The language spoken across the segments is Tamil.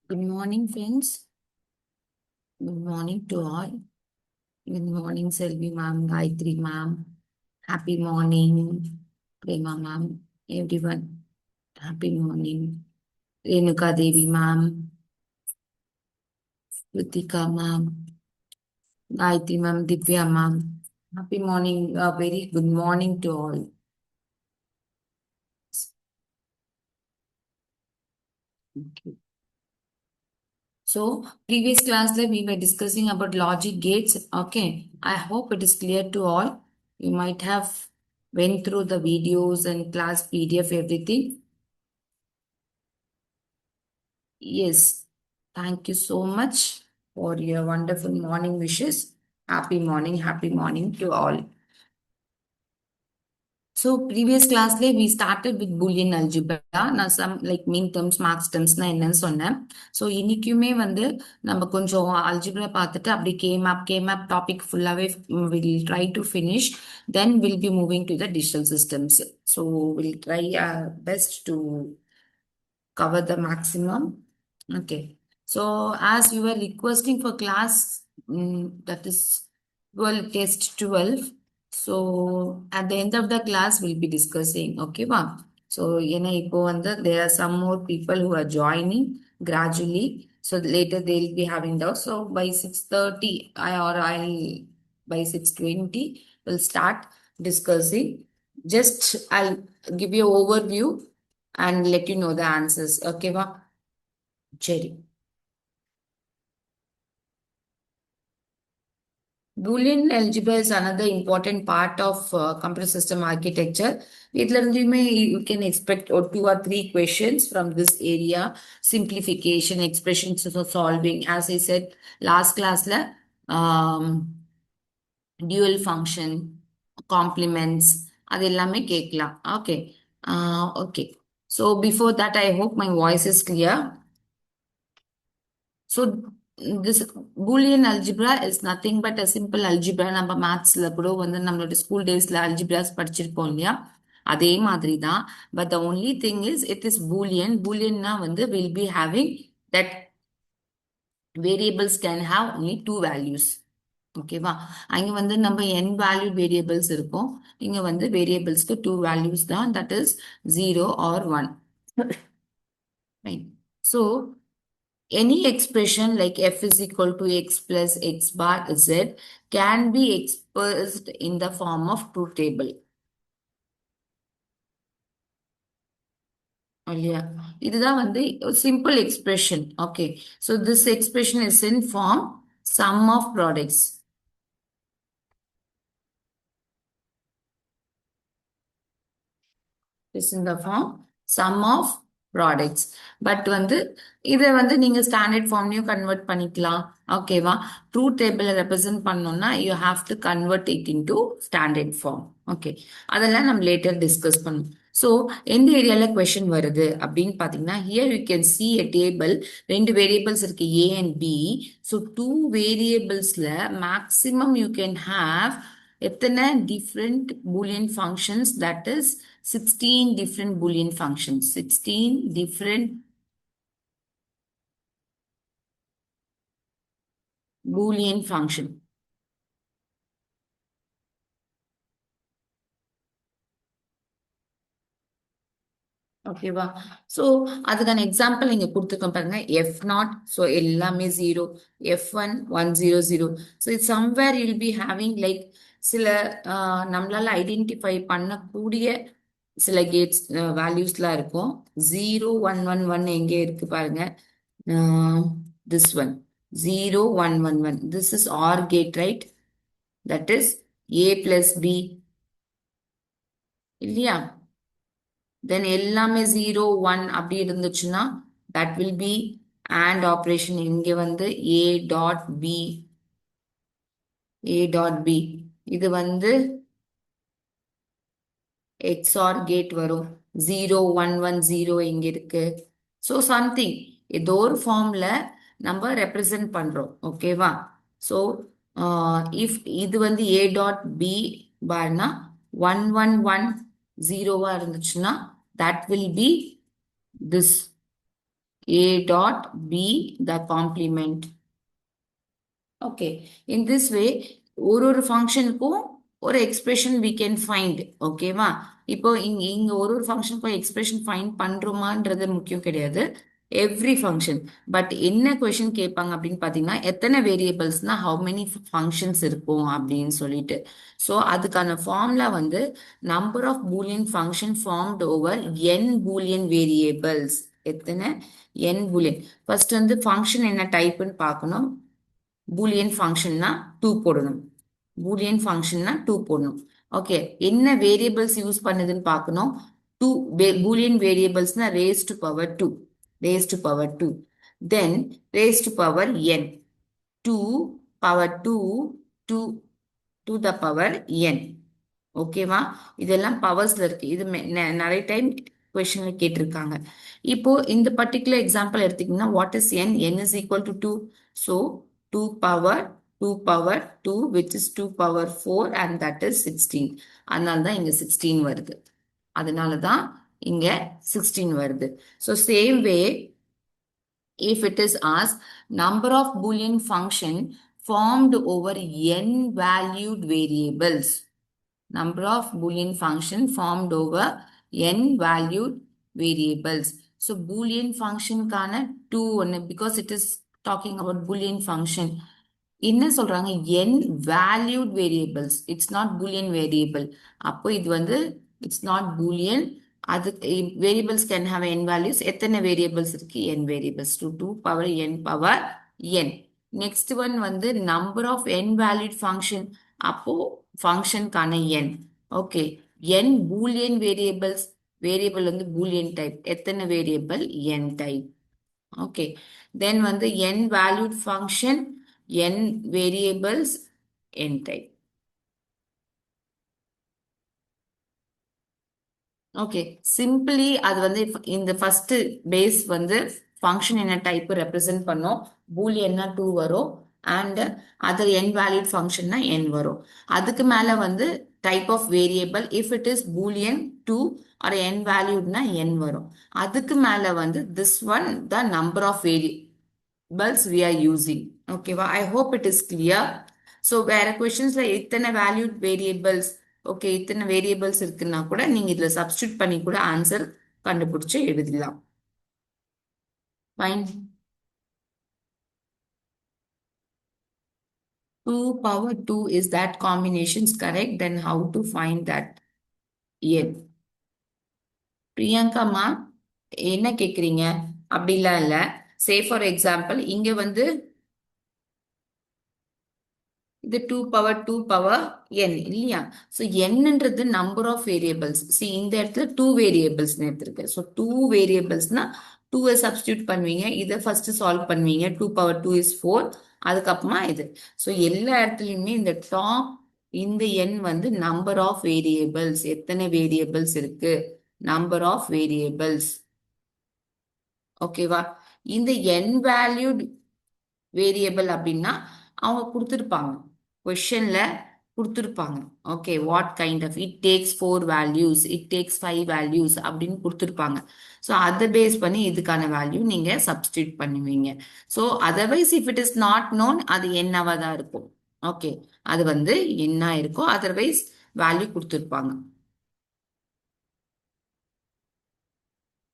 Good morning, friends. Good morning to all. Good morning, Selvi ma'am, Gayatri ma'am. Happy morning, Prema ma'am, everyone. Happy morning. Renuka Devi ma'am, Kritika ma'am, Gayatri ma'am, Divya ma'am. Happy morning, very good morning to all. Okay. So, previous class we were discussing about logic gates. Okay, I hope it is clear to all. You might have went through the videos and class PDF, everything. Yes, thank you so much for your wonderful morning wishes. Happy morning to all. So previous class we started with Boolean algebra. நான் some like mean terms, marks terms என்னன்னு சொன்னேன். So இன்னைக்குமே நம்ம கொஞ்சம் algebra பார்த்துட்டு அப்படி K-map topic full-ஆவே we'll try to finish. Then we'll be moving to the digital systems. So we'll try our best to cover the maximum. Okay. So as we were requesting for class, that is 12 test 12. So at the end of the class, we'll be discussing. Okay, va? So there are some more people who are joining gradually. So later they'll be having doubts. So by 6:30, I'll by 6:20, we'll start discussing. Just I'll give you overview and let you know the answers. Okay, va? Cherry. Boolean algebra is another important part of computer system architecture. You can expect two or three questions from this area. Simplification, expressions for solving. As I said last class, um, dual function, complements, அதெல்லாமே கேட்கலாம். Okay. Okay. So before that, I hope my voice is clear. So this Boolean algebra is nothing but a simple algebra. நம்ம மேத்ஸ்ல கூட நம்மளோட ஸ்கூல் டேஸ்ல அல்ஜிப்ராஸ் படிச்சிருப்போம் இல்லையா அதே மாதிரி தான் but the only thing is it is Boolean பூலியன்னா will be having that variables can have only two values ஓகேவா அங்க நம்ம n வேல்யூ வேரியபிள்ஸ் இருக்கும் இங்க வேரியபிள்ஸ்க்கு டூ வேல்யூஸ் தான் that is 0 or 1 right so any expression like f is equal to x plus x bar z can be expressed in the form of truth table. இல்லையா இதுதான் simple expression. Okay, so this expression is in form sum of products. Is in the form sum of products. But இதை நீங்க ஸ்டாண்டர்ட் ஃபார்ம்லயும் கன்வெர்ட் பண்ணிக்கலாம் ஓகேவா ட்ரூத் டேபிள் ரெப்ரசென்ட் பண்ணோம்னா you have to convert it into standard form okay அதெல்லாம் நம்ம லேட்டர் டிஸ்கஸ் பண்ணுவோம் ஸோ எந்த ஏரியால கொஸ்டின் வருது அப்படின்னு பாத்தீங்கன்னா here you can see a table ரெண்டு வேரியபிள்ஸ் இருக்கு A and B so two வேரியபிள்ஸ்ல மேக்சிமம் யூ கேன் ஹாவ் எத்தனை different Boolean functions that is 16 different Boolean functions, 16 different Boolean function. ஓகேவா ஸோ அதுக்கான எக்ஸாம்பிள் நீங்க கொடுத்துருக்கோம் பாருங்க எஃப் நாட் ஸோ எல்லாமே zero F1 100 so it somewhere you'll be having like சில நம்மளால ஐடென்டிஃபை பண்ணக்கூடிய சில கேட்ஸ் வேல்யூஸ்லாம் இருக்கும் 0111 எங்கே இருக்கு பாருங்க this one 0111 this is or gate right that is A plus B இல்லையா தென் எல்லாமே 01 அப்படி இருந்துச்சுன்னா that will be and operation இங்க A டாட் பி இது XOR கேட் வரும் 0110 எங்க இருக்கு ஸோ சம்திங் ஏதோ ஒரு ஃபார்ம்ல நம்ம ரெப்ரசன்ட் பண்றோம் ஓகேவா ஸோ இஃப் இது A டாட் பி பார்னா 1110 இருந்துச்சுன்னா that will be this A dot B the complement. Okay. In this way, ஒரு ஃபங்க்ஷனுக்கும் ஒரு எக்ஸ்பிரஷன் we can find. ஓகேவா? இப்போ இங்க ஒரு ஃபங்க்ஷனுக்கும் எக்ஸ்பிரஷன் ஃபைண்ட் பண்றோமான்றது முக்கியம் கிடையாது. Every function. பட் என்ன கொஷின் கேட்பாங்க அப்படின்னு பார்த்தீங்கன்னா, எத்தனை வேரியபிள்ஸ்னா ஹவு மெனி ஃபங்க்ஷன்ஸ் இருக்கும் அப்படின்னு சொல்லிட்டு. ஸோ அதுக்கான ஃபார்முலா வந்து number of Boolean function formed over n Boolean variables. எத்தனை n பூலியன். ஃபர்ஸ்ட் வந்து ஃபங்க்ஷன் என்ன டைப்னு பார்க்கணும். பூலியன் ஃபங்க்ஷன்னா 2 போடணும். பூலியன் ஃபங்க்ஷன்னா 2 போடணும். ஓகே. என்ன வேரியபிள்ஸ் யூஸ் பண்ணுதுன்னு பார்க்கணும். 2 பூலியன் வேரியபிள்ஸ்னா raise to power 2. Raise to power 2. Then raise to power n. 2 power 2 2 to the power n. ஓகேவா? இதெல்லாம் பவர்ஸ்ல இருக்கு. இது நிறைய டைம் கொஸ்டின்ல கேட்டிருக்காங்க. இப்போ இந்த பர்டிகுலர் எக்ஸாம்பிள் எடுத்தீங்கன்னா what is n? n is equal to 2. So 2 power 2 power 2 which is 2 power 4 and that is 16. அதனால தான் இங்க 16 வருது. அதனால தான் இங்க 16 வருது. So same way, if it is asked number of Boolean function formed over n valued variables. Number of Boolean function formed over n valued variables. So Boolean function கான 2 ஒன்னு because it is talking about Boolean function. என்ன சொல்றாங்க n valued variables. It's not Boolean variable. அப்போ இது வந்து it's not Boolean. அது variables can have n values. எத்தனை variables இருக்கு? n variables to 2 power n power n. Next one வந்து number of n valued function. அப்போ function கான n. Okay. n Boolean variables. Variable வந்து Boolean type. எத்தனை variable? n type. Okay. Then வந்து n valued function, n variables, n type. Okay simply அது வந்து இந்த ஃபர்ஸ்ட் பேஸ் வந்து ஃபங்க்ஷன் என்ன டைப் ரெப்ரசென்ட் பண்ணோம். பூலியன்னா 2 வரும் அண்ட் அதர் n வேலிட் ஃபங்க்ஷன்னா n வரும். அதுக்கு மேல வந்து type of variable if it is Boolean 2 or n வேல்யூட்னா n வரும். அதுக்கு மேல வந்து this one the number of variables we are using. ஓகேவா? I hope it is clear. So வேற கொஸ்டின்ஸ்ல எத்தனை வேல்யூட் வேரியபிள்ஸ் ஓகே இத்தனை வேரியபிள்ஸ் இருக்குன்னா கூட நீங்க இதுல சப்ஸ்டியூட் பண்ணி கூட ஆன்சர் கண்டுபிடிச்சு எழுதலாம். Fine. 2 power 2 is that combinations correct? Then how to find that n? பிரியங்காமா என்ன கேக்குறீங்க? அப்படிலாம் இல்ல. சே ஃபார் எக்ஸாம்பிள் இங்க வந்து இது 2 பவர் 2 பவர் n இல்லையா? ஸோ என்னன்றது நம்பர் ஆஃப் வேரியபிள்ஸ். சி இந்த இடத்துல 2 வேரியபிள்ஸ் எடுத்திருக்கு. ஸோ 2 வேரியபிள்ஸ்னா 2 சப்ஸ்டியூட் பண்ணுவீங்க. இதை ஃபர்ஸ்ட் சால்வ் பண்ணுவீங்க. 2 பவர் 2 இஸ் 4. அதுக்கப்புறமா இது. ஸோ எல்லா இடத்துலையுமே இந்த டாப் இந்த எண் வந்து நம்பர் ஆஃப் வேரியபிள்ஸ். எத்தனை வேரியபிள்ஸ் இருக்கு? Number of variables. ஓகேவா? இந்த n வேல்யூட் வேரியபிள் அப்படின்னா அவங்க கொடுத்துருப்பாங்க கொஷன்ல கொடுத்துருப்பாங்க. Okay what kind of it takes 4 values it takes 5 values அப்படின்னு கொடுத்துருப்பாங்க. ஸோ அதை பேஸ் பண்ணி இதுக்கான வேல்யூ நீங்க சப்ஸ்டியூட் பண்ணுவீங்க. So otherwise if it is not known அது என்னவா தான் இருக்கும். ஓகே அது வந்து என்ன இருக்கும். அதர்வைஸ் வேல்யூ கொடுத்துருப்பாங்க.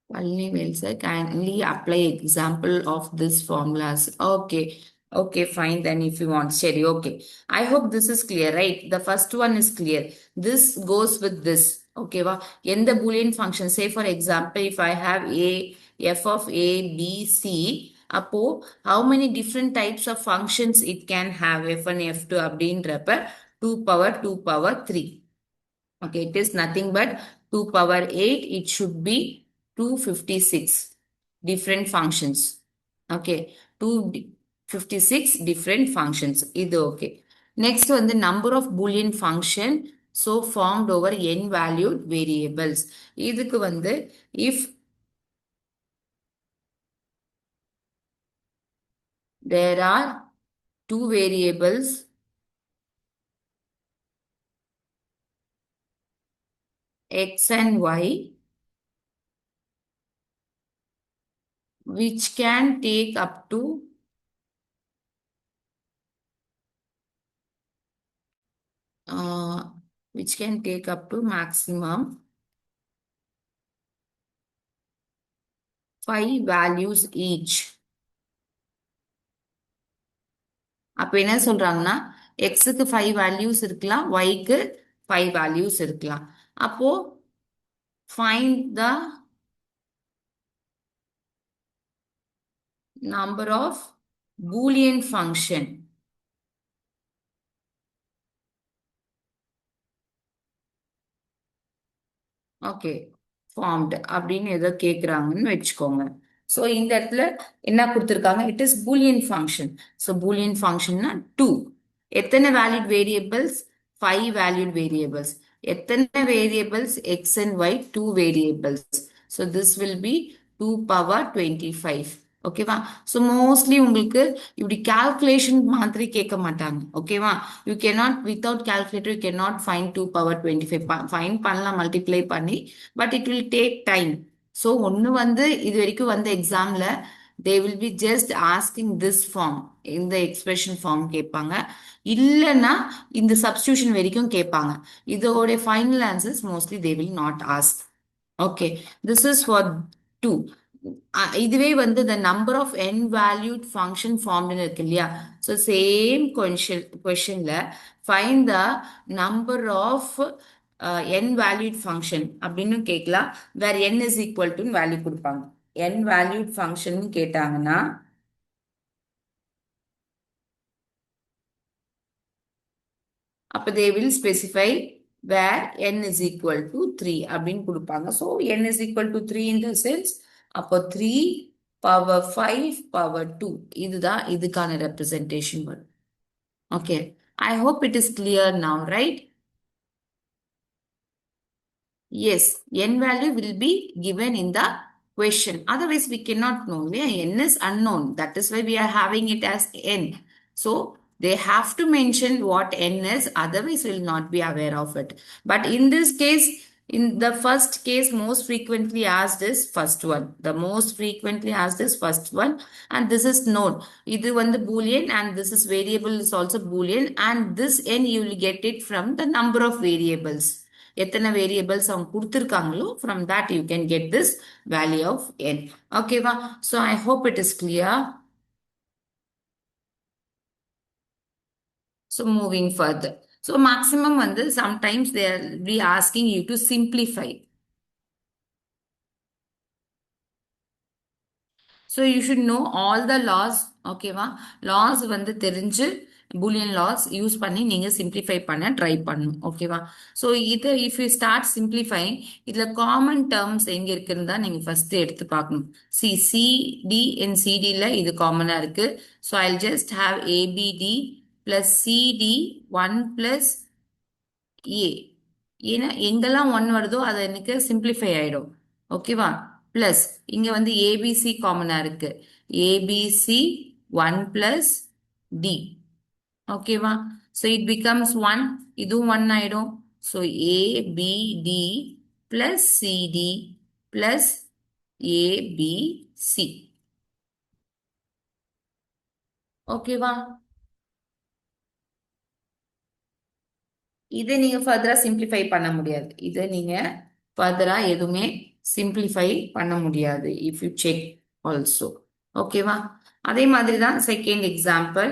Palni will say, kindly apply example of this formulas. Okay. Okay, fine. Then if you want, Sherry, okay. I hope this is clear, right? The first one is clear. This goes with this. Okay, va? In the Boolean function, say for example, if I have a f of a, b, c, appo, how many different types of functions it can have f1, f2, அப்படின்றப்ப 2 power 2 power 3. Okay, it is nothing but 2 power 8. It should be 256 different functions. Okay, 256 different functions. This okay. Next one, the number of Boolean function so formed over n valued variables. இதுக்கு வந்து if there are two variables x and y which can take up to uh, which can take up to maximum 5 values each. அப்ப என்ன சொல்றாங்கன்னா எக்ஸுக்கு 5 வேல்யூஸ் இருக்கலாம், ஒய்க்கு 5 வேல்யூஸ் இருக்கலாம். அப்போ find the number of Boolean function. Okay, formed அப்படின்னு ஏதோ கேட்குறாங்கன்னு வச்சுக்கோங்க. ஸோ இந்த இடத்துல என்ன கொடுத்துருக்காங்க, it is Boolean function. So Boolean ஃபங்க்ஷன்னா டூ. எத்தனை வேலிட் வேரியபிள்ஸ்? 5 valued variables. எத்தனை variables? X and Y, 2 variables. So this will be 2 power 25. ஓகேவா? ஸோ மோஸ்ட்லி உங்களுக்கு இப்படி கால்குலேஷன் மாதிரி கேட்க மாட்டாங்க. ஓகேவா? You cannot without calculator you cannot find 2 power 25. Find பண்ணலாம் மல்டிப்ளை பண்ணி, but it will take time. So ஒன்று வந்து இது வரைக்கும் வந்த எக்ஸாம்ல they will be just asking this form, இந்த எக்ஸ்பிரஷன் ஃபார்ம் கேட்பாங்க. இல்லைன்னா இந்த சப்ஸ்டியூஷன் வரைக்கும் கேட்பாங்க. இதோடைய final answers mostly they will not ask. Okay, this is for two. இதுவே வந்து the number of n valued function formed இருக்கு இல்லையா? ஸோ சேம் கொஷன்ல find the number of n valued function அப்படின்னு கேட்கலாம். வேற n is equal to value கொடுப்பாங்க. n valued function கேட்டாங்கன்னா அப்போ they will specify where n is equal to 3 அப்படின்னு கொடுப்பாங்க. So n is equal to 3 in the sense அப்போ 3 power 5 power 2 இதுதான் இதுக்கான ரெப்ரசன்டேஷன் வரும். Okay, I hope it is clear now, right? Yes, n value will be given in the question. Otherwise, we cannot know. Yeah, n is unknown. That is why we are having it as n. So, they have to mention what n is. Otherwise, we will not be aware of it. But in this case, in the first case, most frequently asked is first one. The most frequently asked is first one. And this is known. Either one the Boolean and this is variable is also Boolean. And this n you will get it from the number of variables. எத்தனை வேரியபிள்ஸ் அவங்க கொடுத்துருக்காங்களோ from that you can get this value of n. ஓகேவா? So I hope it is clear. So moving further. So maximum வந்து sometimes they are be asking you to simplify. So you should know all the laws. ஓகேவா? லாஸ் வந்து தெரிஞ்சு பூலியன் லாஸ் யூஸ் பண்ணி நீங்கள் சிம்பிளிஃபை பண்ண ட்ரை பண்ணணும். ஓகேவா? ஸோ இதை இஃப் யூ ஸ்டார்ட் சிம்பிளிஃபைங், இதில் காமன் டேர்ம்ஸ் எங்கே இருக்குன்னு தான் நீங்கள் ஃபஸ்ட்டு எடுத்து பார்க்கணும். சிடி அண்ட் சிடியில் இது காமனாக இருக்குது. So I just have A B D plus C D 1 plus A. ஏன்னா எங்கெல்லாம் 1 வருதோ அது எனக்கு சிம்பிளிஃபை ஆகிடும். ஓகேவா? பிளஸ் இங்க வந்து ஏபிசி காமனா இருக்கு. A B C 1 plus D. ஓகேவா? So it becomes 1. இதுவும் 1 ஆயிடும். So A B D plus C D plus A B C. ஓகேவா? இதை நீங்க ஃபர்தரா சிம்பிளிஃபை பண்ண முடியாது. இதை நீங்க ஃபர்தரா எதுவுமே சிம்பிளிஃபை பண்ண முடியாது இஃப் யூ செக் ஆல்சோ. ஓகேவா? அதே மாதிரி தான் second example.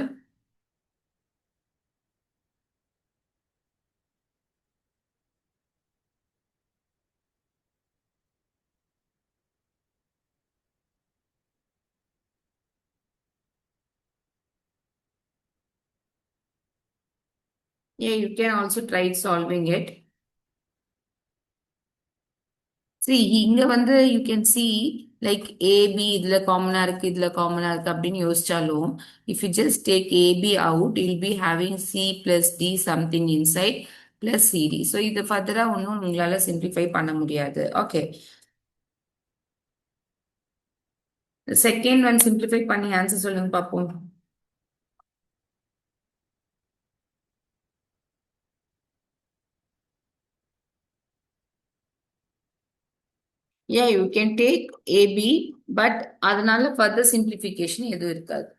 Yeah, you can also try solving it. See, இங்க வந்து you can see like AB இதுல காமனா இருக்கு, இதுல காமனா இருக்கு அப்படின்னு யோசிச்சாலும் if you just take AB out, you'll be having C plus D something inside plus CD. So இது ஃபர்தரா ஒன்றும் உங்களால சிம்பிளிஃபை பண்ண முடியாது. ஓகே, செகண்ட் ஒன் சிம்பிளிஃபை பண்ணி ஆன்சர் சொல்லுங்க பார்ப்போம். Yeah, you can take AB but அதனால ஃபர்தர் சிம்பிளிஃபிகேஷன் எதுவும் இருக்காது.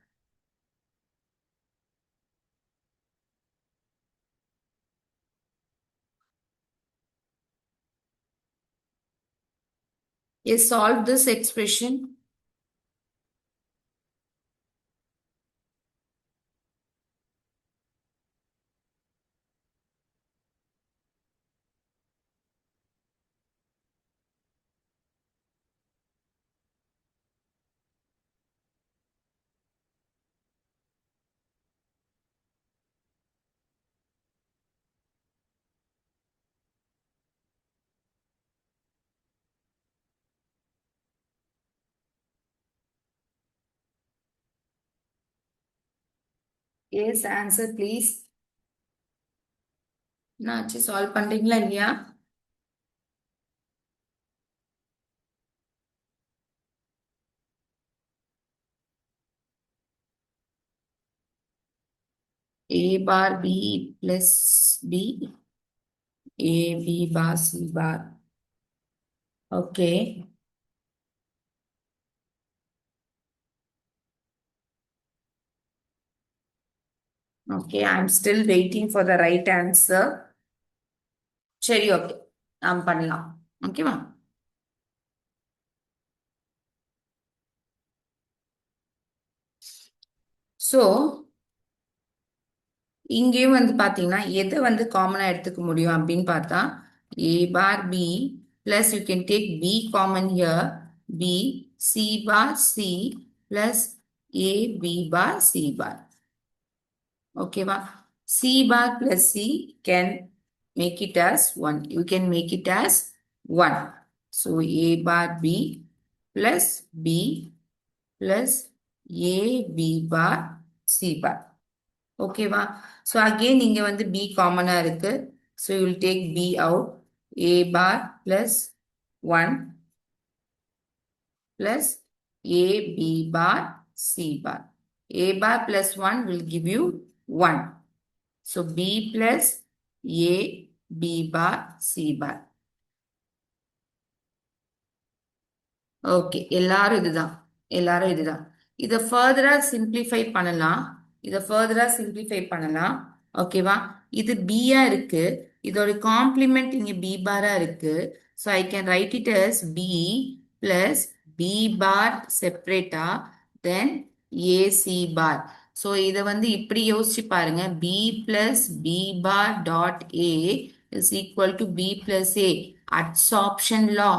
Yes, solve this expression. Yes, answer please. என்னாச்சு, சால்வ் பண்றீங்களா இல்லையா? A bar B plus B, A B bar C bar. Okay. Okay, I'm still waiting for the right answer. சரி, ஓகே, நாம் பண்ணலாம். ஓகேவா? ஸோ இங்கேயும் வந்து பாத்தீங்கன்னா எதை வந்து காமனா எடுத்துக்க முடியும் அப்படின்னு பார்த்தா A bar B plus you can take B common here, B C bar C plus A B bar C bar. ஓகேவா? C bar plus C can make it as 1. You can make it as 1. So A bar B plus B plus A B bar C bar. ஓகேவா? ஸோ அகெயின் இங்க வந்து B காமனா இருக்கு. So you will take B out. A bar plus 1 plus A B bar C bar. A bar plus 1 will give you 1. So B plus A B bar C bar. Okay, எல்லாரும் இதுதான். இதை ஃபர்தரா சிம்பிளிஃபை பண்ணலாம். ஓகேவா? இது பியா இருக்கு. இதோட காம்ப்ளிமெண்ட் இங்க பி பாரா இருக்கு. So I can write it as B plus B bar செப்பரேட்டா தென் ஏசி பார். ஸோ இதை வந்து இப்படி யோசிச்சு பாருங்க. B plus B bar dot A is equal to B plus A absorption law.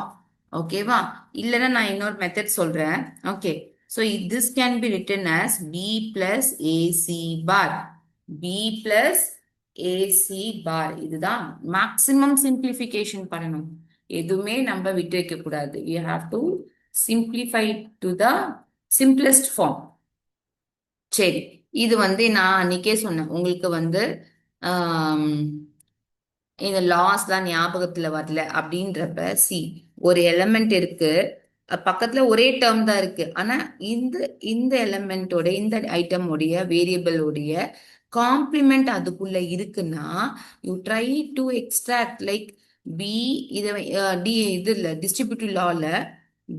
ஓகேவா? இல்லைன்னா நான் இன்னொரு மெத்தட் சொல்றேன். Okay, so this can be written as b plus ac bar. b plus ac bar. இதுதான் மேக்ஸிமம் சிம்பிளிஃபிகேஷன் பண்ணணும். எதுவுமே நம்ம விட்டு வைக்க கூடாது. we have to simplify to the simplest form. சரி, இது வந்து நான் அன்னைக்கே சொன்னேன் உங்களுக்கு வந்து இந்த லாஸ்லாம் ஞாபகத்துல வரல அப்படின்றப்ப சி ஒரு எலமெண்ட் இருக்கு, பக்கத்துல ஒரே டேர்ம் தான் இருக்கு. ஆனா இந்த இந்த எலமெண்டோட இந்த ஐட்டமோடைய வேரியபிளோடைய காம்ப்ளிமெண்ட் அதுக்குள்ள இருக்குன்னா you try to extract like B இதை டி இது இல்லை டிஸ்ட்ரிபியூட்டிவ் லால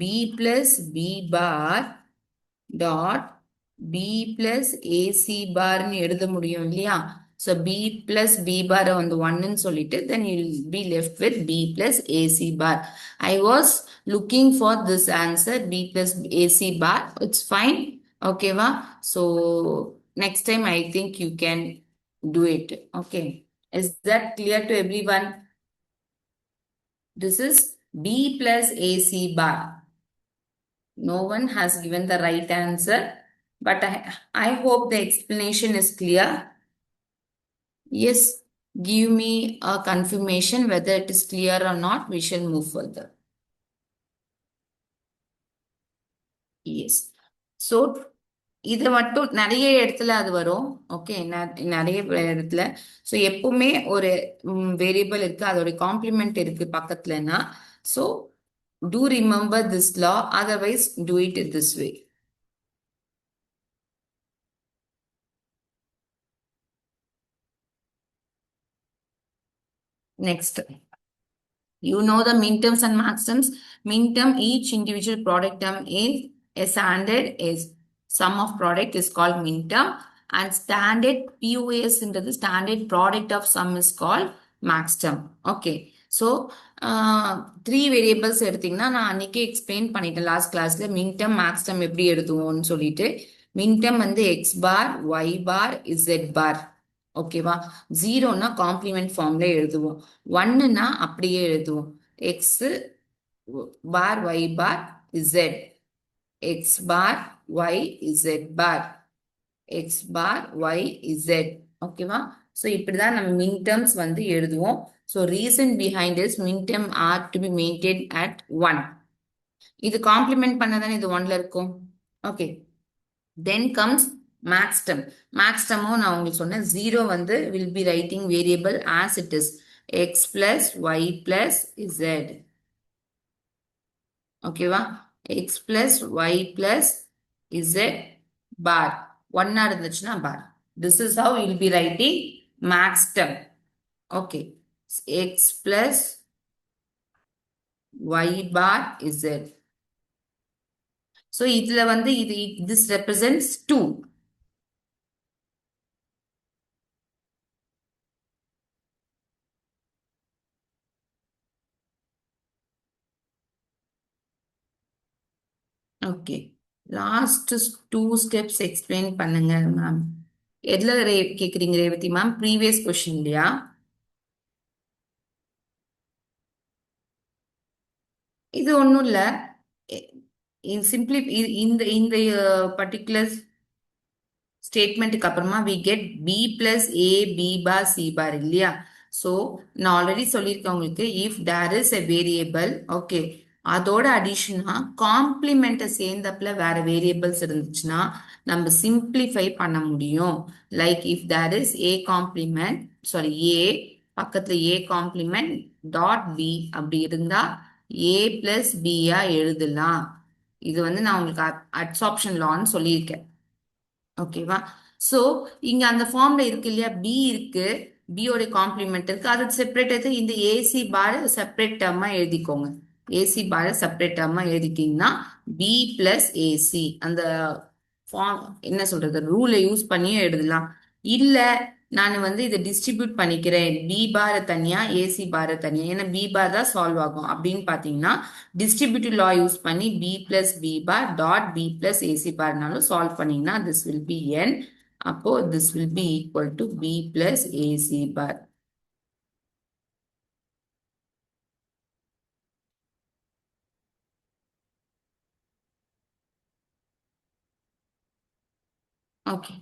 B plus B bar dot B plus A C பார்னு எழுத முடியும் இல்லையா? So B plus B bar வந்து ஒன்னு சொல்லிட்டு then you be left with B plus A C bar. I was looking for this answer B plus A C bar. It's fine. ஓகேவா? So next time I think you can do it. Okay. Is that clear to everyone? This is B plus AC bar. No one has given the right answer, but I hope the explanation is clear. Yes, give me a confirmation whether it is clear or not. We shall move further. Yes. So, இது மட்டும் நிறைய இடத்துல அது வரும். ஓகே, நிறைய இடத்துல. ஸோ எப்பவுமே ஒரு வேரியபிள் இருக்கு, அதோட காம்ப்ளிமெண்ட் இருக்கு பக்கத்துலன்னா, so do remember this law, otherwise do it this way. Next. You know the minterms and maxterms. Minterm, each individual product term is a standard is sum of product is called minterm, and standard POS into the standard product of sum is called maxterm. Okay. So three variables எடுத்தீங்கன்னா நான் அன்னைக்கே எக்ஸ்பிளைன் பண்ணிட்டேன் லாஸ்ட் கிளாஸ்ல மின்டம் மேக்ஸ்டம் எப்படி எழுதுவோம்னு சொல்லிட்டு. மின்டம் வந்து X bar Y bar Z bar. ஓகேவா? ஜீரோனா காம்ப்ளிமெண்ட் ஃபார்ம்ல எழுதுவோம். ஒன்னுனா அப்படியே எழுதுவோம். X bar Y bar Z, X bar Y Z bar, X bar Y Z. ஓகேவா? ஸோ இப்படிதான் நம்ம மின்டர்ம்ஸ் வந்து எழுதுவோம். So reason behind is minterm are to be maintain at one. இது காம்ப்ளிமெண்ட் பண்ணதானே இது ஒன்ல இருக்கும். ஓகே. Then comes maxterm. maxterமும் நான் உங்களுக்கு சொன்னேன், ஜீரோ வந்து will be writing variable as it is x plus y plus z. ஓகேவா? x plus y plus z bar. ஒன்னா இருந்துச்சுன்னா bar. This is how you will be writing maxterm. Okay. x plus y bar z. So இதுல வந்து இது this represents 2. ஓகே. லாஸ்ட் டூ ஸ்டெப்ஸ் எக்ஸ்பிளைன் பண்ணுங்க மேம். எதுல கேக்குறீங்க ரேவதி மேம்? ப்ரீவியஸ் கொஸ்டின் இல்லையா? இது ஒன்றும் இல்லை. சிம்பிளி இந்த இந்த பர்டிகுலர் ஸ்டேட்மெண்ட்டுக்கு அப்புறமா we get B plus A B bar C bar இல்லையா? ஸோ நான் ஆல்ரெடி சொல்லியிருக்கேன் உங்களுக்கு, if there is a variable, okay, அதோட அடிஷனா காம்ப்ளிமெண்ட்டை சேர்ந்தப்பல வேற வேரியபிள்ஸ் இருந்துச்சுன்னா நம்ம சிம்பிளிஃபை பண்ண முடியும். Like if there is A complement, sorry A பக்கத்துல ஏ காம்ப்ளிமெண்ட் டாட் பி அப்படி இருந்தா ஏ பிளஸ் பியா எழுதலாம். இது வந்து நான் உங்களுக்கு அட்சாப்ஷன் லான்னு சொல்லியிருக்கேன். ஓகேவா? சோ இங்க அந்த ஃபார்ம்ல இருக்கு இல்லையா, பி இருக்கு, பியோட காம்ப்ளிமெண்ட் இருக்கு, அது செப்பரேட் எடுத்து இந்த ஏசி பார் செப்பரேட் டேர்மா எழுதிக்கோங்க. ஏசி பார் செப்பரேட் டேர்மா எழுதிட்டீங்கன்னா பி பிளஸ் ஏசி அந்த ஃபார்ம் என்ன சொல்றது ரூலை யூஸ் பண்ணியும் எழுதலாம். இல்ல நான் வந்து இதை டிஸ்ட்ரிபியூட் பண்ணிக்கிறேன், பி பார் தனியா ஏசி பார் தனியா, ஏன்னா பி பார் தான் சால்வ் ஆகும் அப்படின்னு பாத்தீங்கன்னா டிஸ்ட்ரிபியூட்டிவ் லா யூஸ் பண்ணி B plus B bar dot B plus A C பார்னாலும் சால்வ் பண்ணீங்கன்னா திஸ் வில் பி என். அப்போ this will be equal to B plus A C bar. Okay.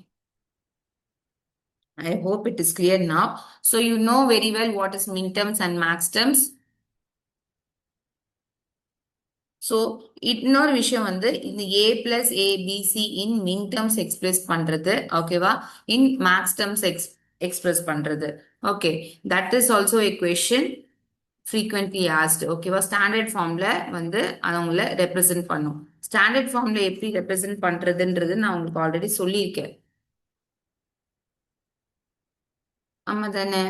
I hope it is clear now. So you know very well what is minterms and maxterms. So இன்னொரு விஷயம் வந்து இந்த ஏ பிளஸ் ஏபிசி இன் மின் டேர்ம்ஸ் எக்ஸ்பிரஸ் பண்றது, ஓகேவா, இன் மேக்ஸ் டேர்ம்ஸ் எக்ஸ்பிரஸ் பண்றது. Okay, that is also a question frequently asked. ஓகேவா? ஸ்டாண்டர்ட் ஃபார்ம்ல வந்து அவங்கள ரெப்ரசென்ட் பண்ணும். ஸ்டாண்டர்ட் ஃபார்ம்ல எப்படி ரெப்ரசென்ட் பண்றதுன்றது நான் உங்களுக்கு ஆல்ரெடி சொல்லியிருக்கேன். ஆமா தானே?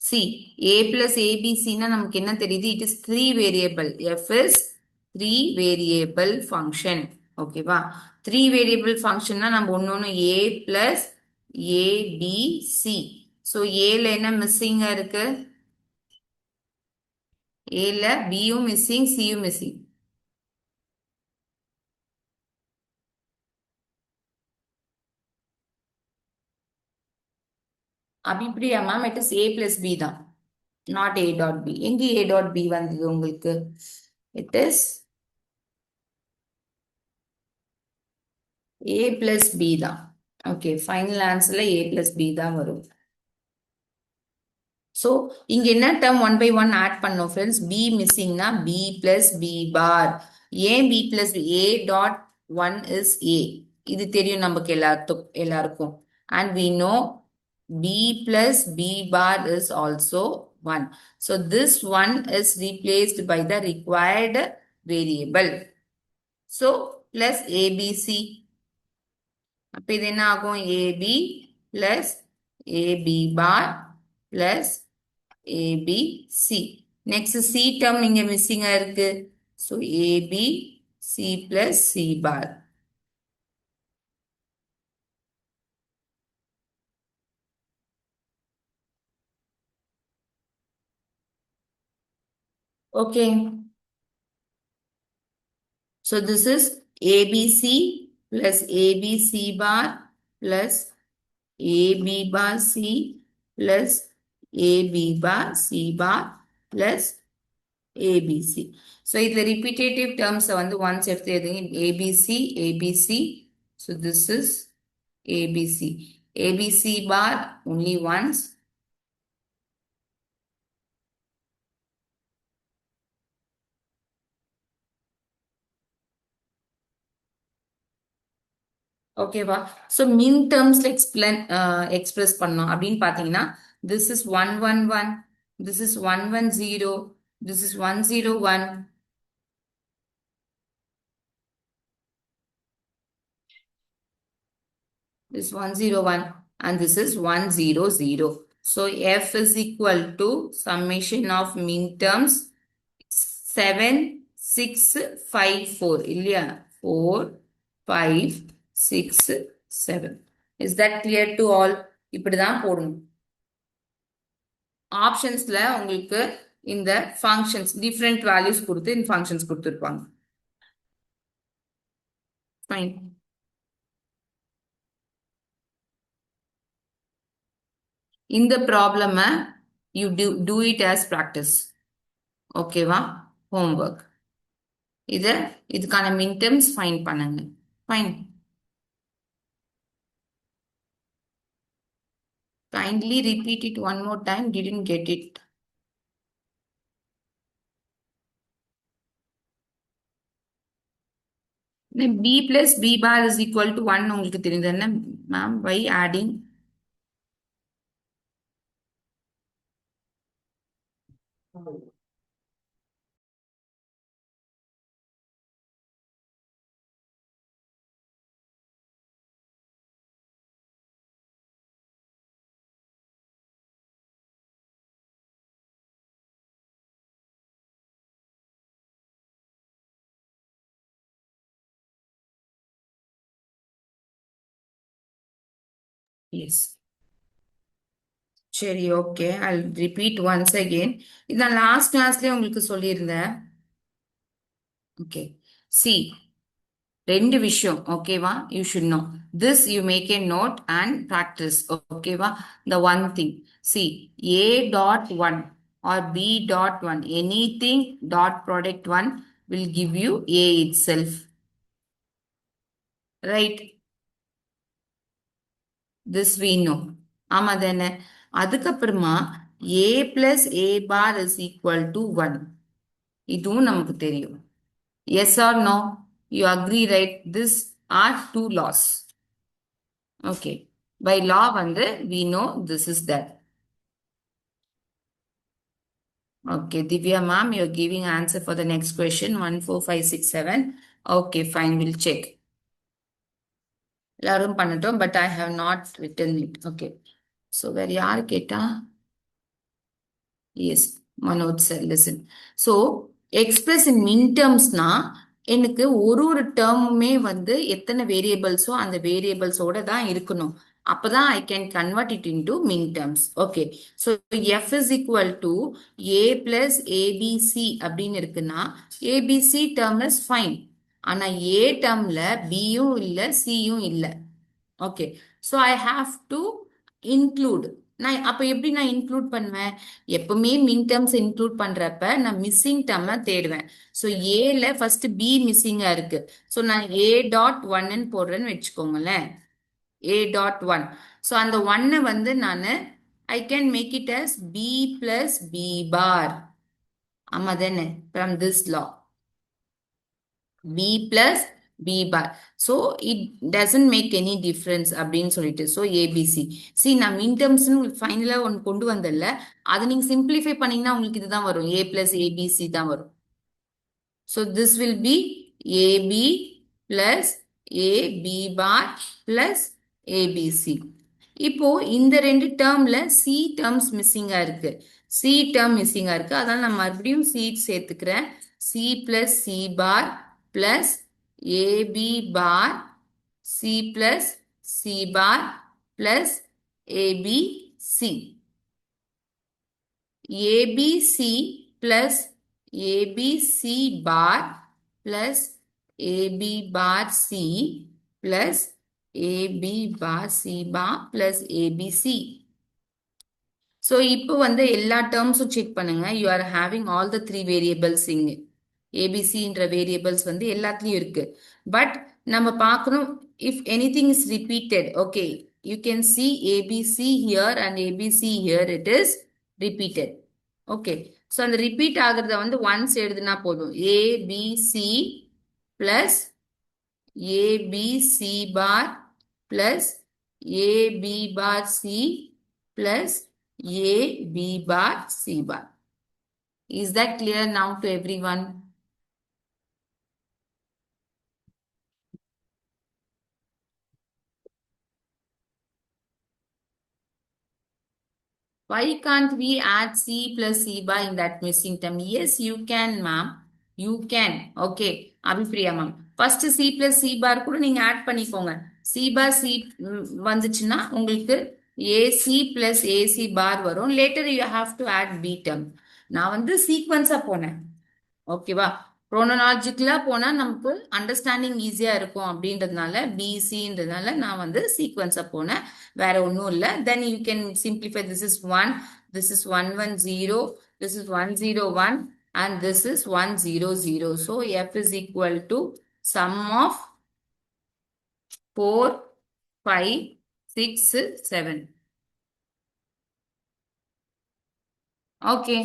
சி ஏ பிளஸ் ஏபிசின்னா நமக்கு என்ன தெரியுது? It is three variable. F is three variable function. ஓகேவா? த்ரீ வேரியபிள் ஃபங்க்ஷன்னா நம்ம ஒன்னொன்னு ஏ பிளஸ் ஏபிசி. ஸோ ஏல என்ன மிஸ்ஸிங்கா இருக்கு? ஏல பியும் மிஸ்ஸிங், சியும் மிஸ்ஸிங். அப்படியா ma'am? It is A plus B தான், நாட் ஏ டாட் பி. எங்க ஏ டாட் பி வந்தது உங்களுக்கு? It is A plus B தான். ஓகே, ஃபைனல் ஆன்சர்ல ஏ பிளஸ் பி தான் வரும். ஸோ இங்க என்ன term one by one add பண்ணோம் ஃப்ரெண்ட்ஸ்? பி மிஸ்ஸிங்னா பி பிளஸ் பி பார். ஏன் B plus A dot one is A, இது தெரியும் நமக்கு எல்லாருக்கும். And we no B plus B bar is also one. So this one is replaced by the required variable. So plus ABC. அப்ப இது என்ன ஆகும்? AB plus AB bar plus ABC. Next C term இங்க missing இருக்கு. So AB C plus C bar. Okay. So this is ABC plus ABC bar plus AB bar C plus AB bar C bar plus ABC. So the repetitive terms are once if they ABC, ABC. So this is ABC. ABC bar only once. ஓகேவா ஸோ மின் டேர்ம்ஸ்ல எக்ஸ்பிரஸ் பண்ணோம் அப்படின்னு பார்த்தீங்கன்னா this is 111, this is 110, this is 101, this 101, and this is 100. So F is equal to summation of min terms 7, 6, 5, 4 இல்லையா 4, 5, 6, 7. Is that clear to all? இப்படிதான் போடணும். ஆப்ஷன்ஸ்ல உங்களுக்கு இந்த ஃபங்க்ஷன்ஸ் டிஃப்ரெண்ட் வேல்யூஸ் கொடுத்து இந்த ஃபங்க்ஷன்ஸ் கொடுத்துருப்பாங்க. ஃபைன். இந்த problem you do it as practice. ஓகேவா ஹோம்ஒர்க். இதுக்கான மின்டர்ம்ஸ் ஃபைன் பண்ணுங்க. Fine. Kindly repeat it one more time. Didn't get it. B plus B bar is equal to 1 உங்களுக்கு தெரியுது என்ன மேம்? by adding yes. சரி okay I'll repeat once again. இதான் லாஸ்ட் கிளாஸ்லயே உங்களுக்கு சொல்லியிருந்தேன். ஓகே சி ரெண்டு விஷயம் ஓகேவா you should know this you make a note and practice ஓகேவா the one thing see A dot 1 or B dot 1 anything dot product 1 will give you A itself, right? This we know. ஆமா தானே அதுக்கப்புறமா A plus A bar is equal to 1 இதுவும் நமக்கு தெரியும். Yes or no? You agree, right? These are two laws. Okay. By law we know this is that. Okay, Divya ma'am, you're giving answer for the next question. 1, 4, 5, 6, 7. Okay, fine, we'll check. எல்லாரும் பண்ணட்டும், but I have not written it. Okay. So, where யார் கேட்டா? Yes, Manoj sir, listen. So, express in min terms na, எனக்கு ஒரு டேர்முமே எத்தனை வேரியபிள்ஸோ அந்த வேரியபிள்ஸோட தான் இருக்கணும். அப்பதான் I can convert it into min terms. Okay. So F is equal to A plus ABC அப்படின்னு இருக்குன்னா ABC term is fine. ஆனா A termல Bயும் இல்ல Cயும் இல்ல. Okay. So I have to include. நான் அப்ப எப்படி நான் இன்க்ளூட் பண்ணுவேன் எப்பவுமே மின் டேர்ம்ஸ் இன்க்ளூட் பண்றப்ப நான் மிஸ்ஸிங் டேர்மை தேடுவேன் ஸோ ஏல ஃபர்ஸ்ட் பி மிஸ்ஸிங்கா இருக்கு ஸோ நான் A டாட் 1 போடுறேன்னு வச்சுக்கோங்களேன் A டாட் 1 ஸோ அந்த ஒன்னை நான் I can make it as B plus B bar ஆமா தானே from this law B plus B bar. So it doesn't make any difference அப்படின்னு சொல்லிட்டு so ABC. See நான் மின்டர்ம்ஸ் ஃபைனலா ஒன்று கொண்டு வந்தல அதை நீங்க சிம்பிளிஃபை பண்ணீங்கன்னா உங்களுக்கு இதுதான் வரும் A plus ABC தான் வரும். So this will be AB plus AB bar plus ABC. இப்போ இந்த ரெண்டு டேர்ம்ல C டேர்ம்ஸ் மிஸ்ஸிங்கா இருக்கு சி டேர்ம் மிஸ்ஸிங்கா இருக்கு. அதனால நான் மறுபடியும் சி சேர்த்துக்கிறேன். C plus C bar plus AB bar C plus C bar plus A B C. ABC plus ABC bar plus AB bar C plus AB bar C bar plus ABC. So, இப்போ வந்து எல்லா டேர்ம்ஸும் செக் பண்ணுங்க. You are having all the three variables இங்க. ABCன்ற வேரியபிள்ஸ் வந்து எல்லாத்துலயும் இருக்கு. பட் நம்ம பார்க்கணும் if anything is repeated. Okay, you can see ABC here and ABC here it is repeated. Okay, so அந்த ரிப்பீட் ஆகுறத வந்து ஒன்ஸ் எழுதுனா போதும். ABC plus ABC bar plus AB bar C plus AB bar C bar. Is that clear now to everyone? Why can't we add C plus C bar in that missing term? Yes, you can, ma'am. You can. Okay. Abhipriya, ma'am. First C plus C bar கூட நீங்க ஆட் பண்ணிக்கோங்க. C bar C வந்துச்சுன்னா உங்களுக்கு AC plus AC bar வரும். Later you have to add B term. நான் வந்து சீக்வன்ஸா போனேன். ஓகேவா? குரோனலாஜிக்கலா போனா நமக்கு அண்டர்ஸ்டாண்டிங் ஈஸியா இருக்கும் அப்படின்றதுனால பிசின்றதுனால நான் வந்து சீக்வன்ஸா போனேன். வேற ஒன்றும் இல்லை. Then you can simplify. This is one, this is 110, this is 101 and this is 100. So F is equal to sum of 4, 5, 6, 7. Okay.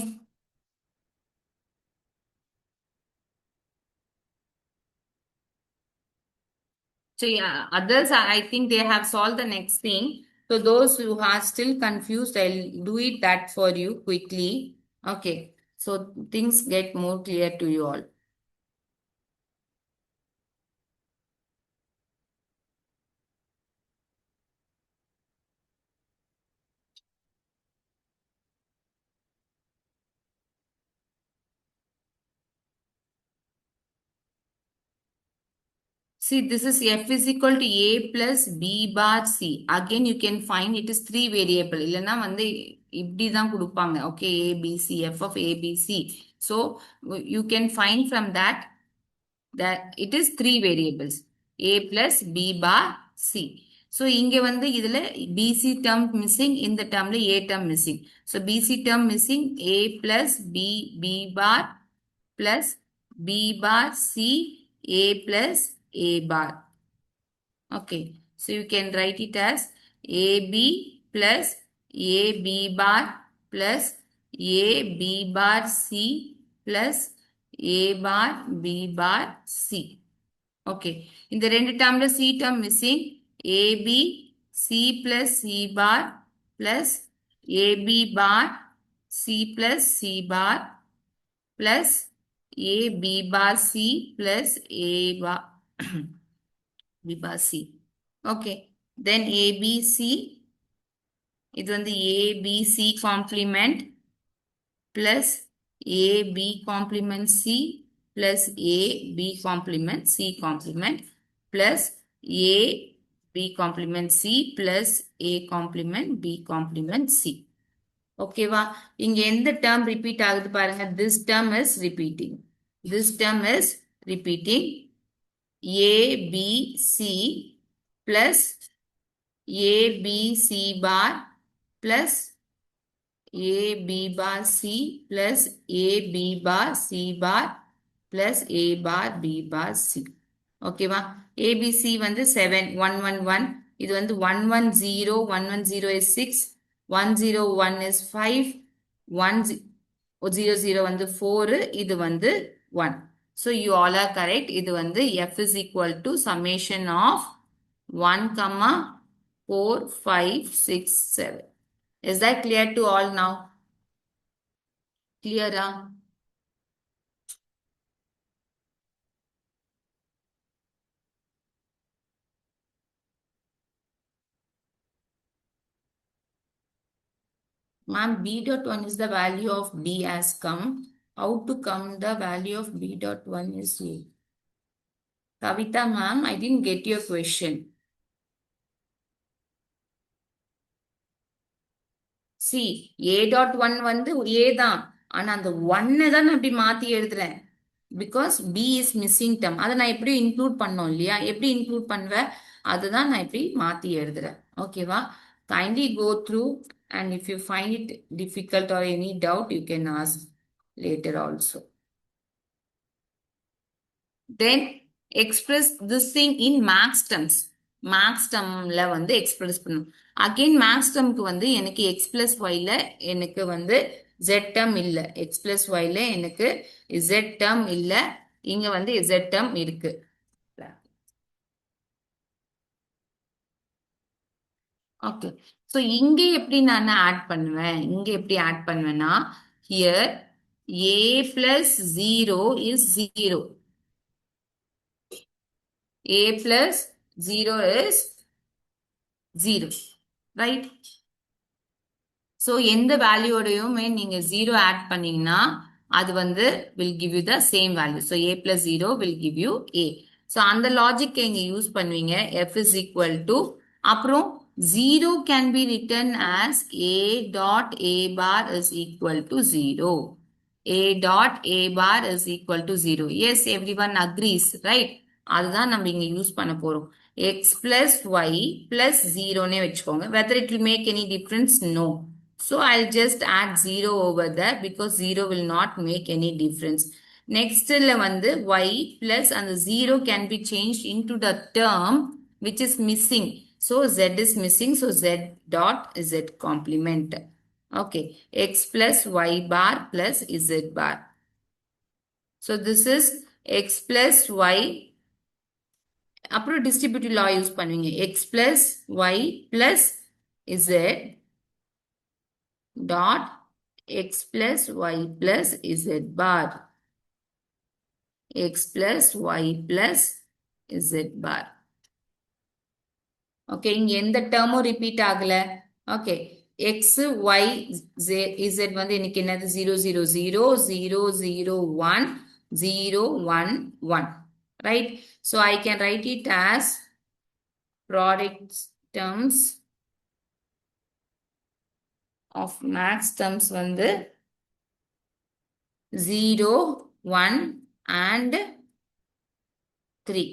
So yeah, others I think they have solved the next thing. So those who are still confused, I'll do it that for you quickly. Okay. So things get more clear to you all. See, this is F is equal to A plus B bar C. Again, you can find it is three variable. இல்லைன்னா வந்து இப்படி தான் கொடுப்பாங்க. Okay, A, B, C, F of A, B, C. So, you can find from that it is three variables. A plus B bar C. So, இங்க வந்து இதுல BC term missing, இந்த termல A term missing. So, BC term missing A plus B bar plus B bar C A plus A bar. Okay, so you can write it as AB plus AB bar plus AB bar C plus A bar B bar C. Okay, இந்த ரெண்டு termல C term missing. AB C plus C bar plus AB bar C plus C bar plus AB bar C plus A bar B bar C. Okay, then ABC, இது வந்து ABC complement plus AB complement C plus AB complement C complement plus AB complement C plus A complement B complement C. ஓகேவா? இங்க எந்த டேர்ம் ரிப்பீட் ஆகுது பாருங்க. This term is repeating. This term is repeating. ABC plus ABC bar plus AB bar C plus AB bar C bar plus A bar B bar C. ஓகேவா? ABC வந்து 7, 111. இது வந்து 110, 110 is 6, 101 is 5, 100 வந்து 4, இது வந்து 1. So you all are correct. இது வந்து F is equal to summation of 1, 4, 5, 6, 7. Is that clear to all now? Clear? Ma'am, b dot 1 is the value of b as come. How to come the value of b dot 1 is a. Kavita ma'am, I didn't get your question. See, a dot 1 வந்து a தான். ஆனா அந்த 1 தான் நான் இப்படி மாத்தி எழுதுறேன். Because b is missing term. அதை நான் எப்படி இன்க்ளூட் பண்ணோம் இல்லையா? எப்படி இன்க்ளூட் பண்ணுவேன்? அதுதான் நான் இப்படி மாத்தி எழுதுறேன். ஓகேவா? Kindly go through and if you find it difficult or any doubt, you can ask later also. Then express this thing in max terms. max termல வந்து express பண்ணும். Again max termக்கு வந்து எனக்கு x plus yல எனக்கு வந்து z term இல்ல. x plus yல எனக்கு z term இல்ல. இங்க வந்து z term இருக்கு. ஓகே. ஸோ இங்கே எப்படி நான் ஆட் பண்ணுவேன்? இங்க எப்படி ஆட் பண்ணுவேன்னா here a plus 0 is 0. a plus 0 is 0. Right? So எந்த வேல்யூடையுமே நீங்க 0 ஆட் பண்ணீங்கன்னா அது வந்து will give you the same value. So a plus 0 will give you a. So அந்த லாஜிக் இங்க யூஸ் பண்ணுவீங்க. f is equal to அப்புறம் 0 can be written as a dot a bar is equal to 0. a dot a bar is equal to 0. Yes, everyone agrees, right? அதுதான் நம்ம இங்க யூஸ் பண்ண போறோம். x plus y plus 0 னே வச்சுக்கோங்க. Whether it will make any difference? No. So I'll just add 0 over there because 0 will not make any difference. Next வந்து y plus and the 0 can be changed into the term which is missing. So z is missing. So z dot z complement. Okay. X plus y bar plus z bar. So this is x plus y. அப்புறம் distributive law யூஸ் பண்ணுவீங்க. x plus y plus z dot x plus y plus z bar. x plus y plus z bar. Okay, இங்க எந்த டேர்மும் ரிப்பீட் ஆகல. ஓகே, x y z வந்து எனக்கு என்னது 0 0 0 0 0 1 0 1 1. Right? So I can write it as product terms of max terms வந்து 0 1 and 3.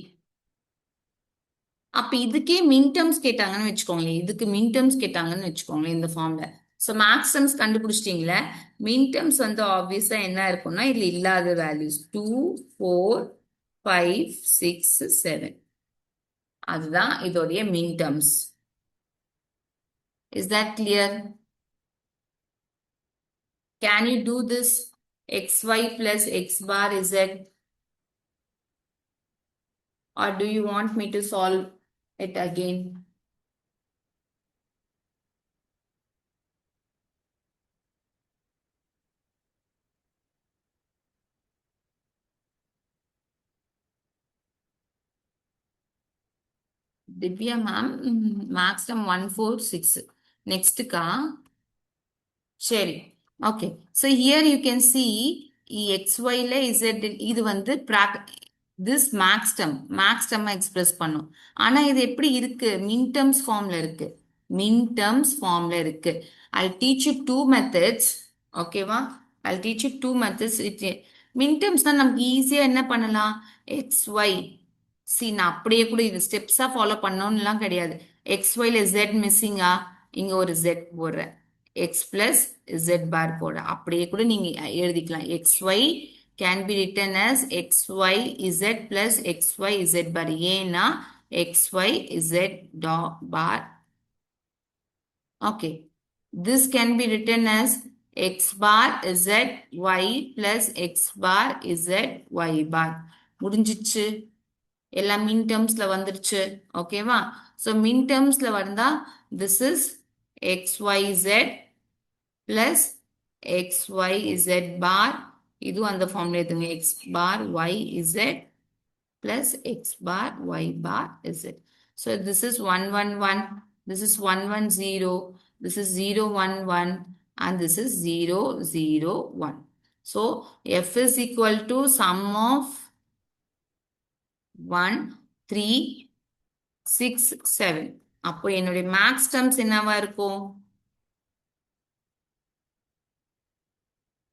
அப்ப இதுக்கே மின் டேர்ம்ஸ் கேட்டாங்கன்னு வச்சுக்கோங்களேன். இதுக்கு மின் டேர்ம்ஸ் கேட்டாங்கன்னு வச்சுக்கோங்களேன் இந்த ஃபார்ம்ல. ஸோ மேக்ஸ் டேர்ம்ஸ் கண்டுபிடிச்சிட்டீங்களே. மின் டேர்ம்ஸ் வந்து ஆப்வியஸா என்ன இருக்கும்னா இதுல இல்லாத வேல்யூஸ் 2 4 5 6 7. அதுதான் இதோடைய மின் terms. Is that clear? Can you do this xy plus x bar z? Or do you want me to solve it again? Divya ma'am, max term 1 4 6. Next ka. சரி. Okay. So here you can see xy ல z இது வந்து this max term எக்ஸ்பிரஸ் பண்ணும். ஆனா இது எப்படி இருக்கு? min terms ஃபார்ம்ல இருக்கு. min terms ஃபார்ம்ல இருக்கு. I'll teach you two methods. ஓகேவா? I'll teach you two methods. min terms தான் நமக்கு ஈஸியா என்ன பண்ணலாம்? xy. See, நான் அப்படியே கூட இது ஸ்டெப்ஸா ஃபாலோ பண்ணணும்லாம் கிடையாது. xy ல z மிஸ்ஸிங்கா? இங்க ஒரு z போடுறேன். x plus z bar போட அப்படியே கூட நீங்க எழுதிக்கலாம். xy can be written as xy z plus xy z bar. ஏன்னா xy z dot bar. Okay. This can be written as x bar z y plus x bar z y bar. முடிஞ்சிச்சு. எல்லா மின் டேர்ம்ஸ்ல வந்துருச்சு. ஓகேவா? ஸோ மின் டேர்ம்ஸ்ல வந்தா this is xyz plus xyz bar. இது அந்த ஃபார்ம்ல எடுத்துங்க. x bar yz plus x bar y bar z. So this is 1 1 1. This is 1 1 0. This is 0 1 1. and this is 0, 0, 1. So f is equal to sum of 1, 3, 6, 7. அப்போ என்னுடைய மேக்ஸ் டர்ம்ஸ் என்னவா இருக்கும்?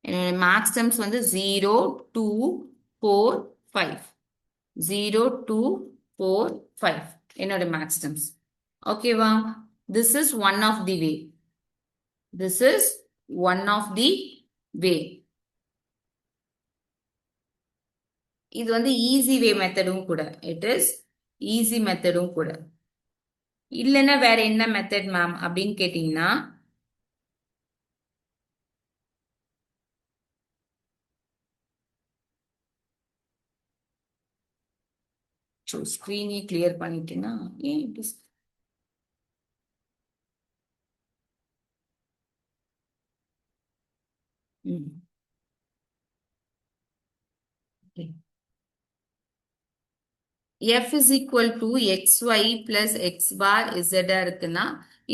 என்னுடைய மேக்ஸ் டர்ம்ஸ் வந்து 0, 2, 4, 5. 0, 2, 4, 5. என்னோட மேக்ஸ் டர்ம்ஸ். ஓகேவா? This is one of the way. This is one of the way. இது வந்து ஈஸி வே மெத்தடும் கூட. இட் இஸ் ஈஸி மெத்தடும் கூட. இல்லைன்னா வேற என்ன மெத்தட் மேம் அப்படின்னு கேட்டீங்கன்னா, ஸ்கிரீனே கிளியர் பண்ணிட்டேன்னா ஏன் இப்படி f is equal to xy plus x bar z இருக்குன்னா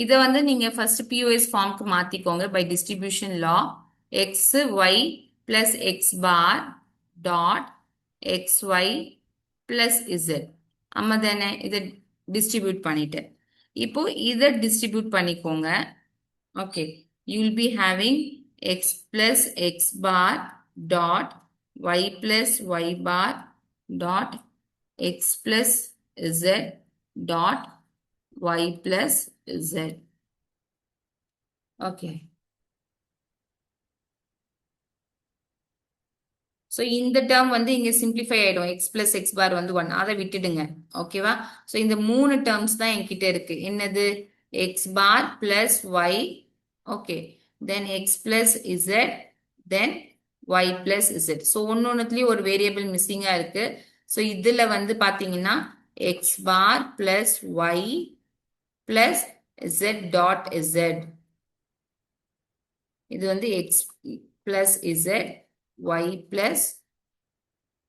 இதை வந்து நீங்க ஃபர்ஸ்ட் POS ஃபார்முக்கு மாத்திக்கோங்க by distribution law x y plus x bar dot xy plus z. ஆமா தானே? இதை டிஸ்ட்ரிபியூட் பண்ணிட்டேன். இப்போ இதை டிஸ்ட்ரிபியூட் பண்ணிக்கோங்க. Okay, you will be having x plus x bar dot y plus y bar dot x plus z dot y plus z. Okay. So இந்த டேர்ம் வந்து இங்கே சிம்பிளிஃபை ஆகிடும். எக்ஸ் பிளஸ் எக்ஸ் பார் வந்து 1, அதை விட்டுடுங்க. ஓகேவா? ஸோ இந்த 3 டேர்ம்ஸ் தான் என்கிட்ட இருக்கு. என்னது? X bar plus Y, okay, then X plus Z, then Y plus Z. So ஒன்னொன்னுத்துலேயும் ஒரு வேரியபிள் மிஸ்ஸிங்காக இருக்கு. ஸோ இதில் வந்து பார்த்தீங்கன்னா X bar plus Y plus Z dot Z. இது வந்து X plus Z y plus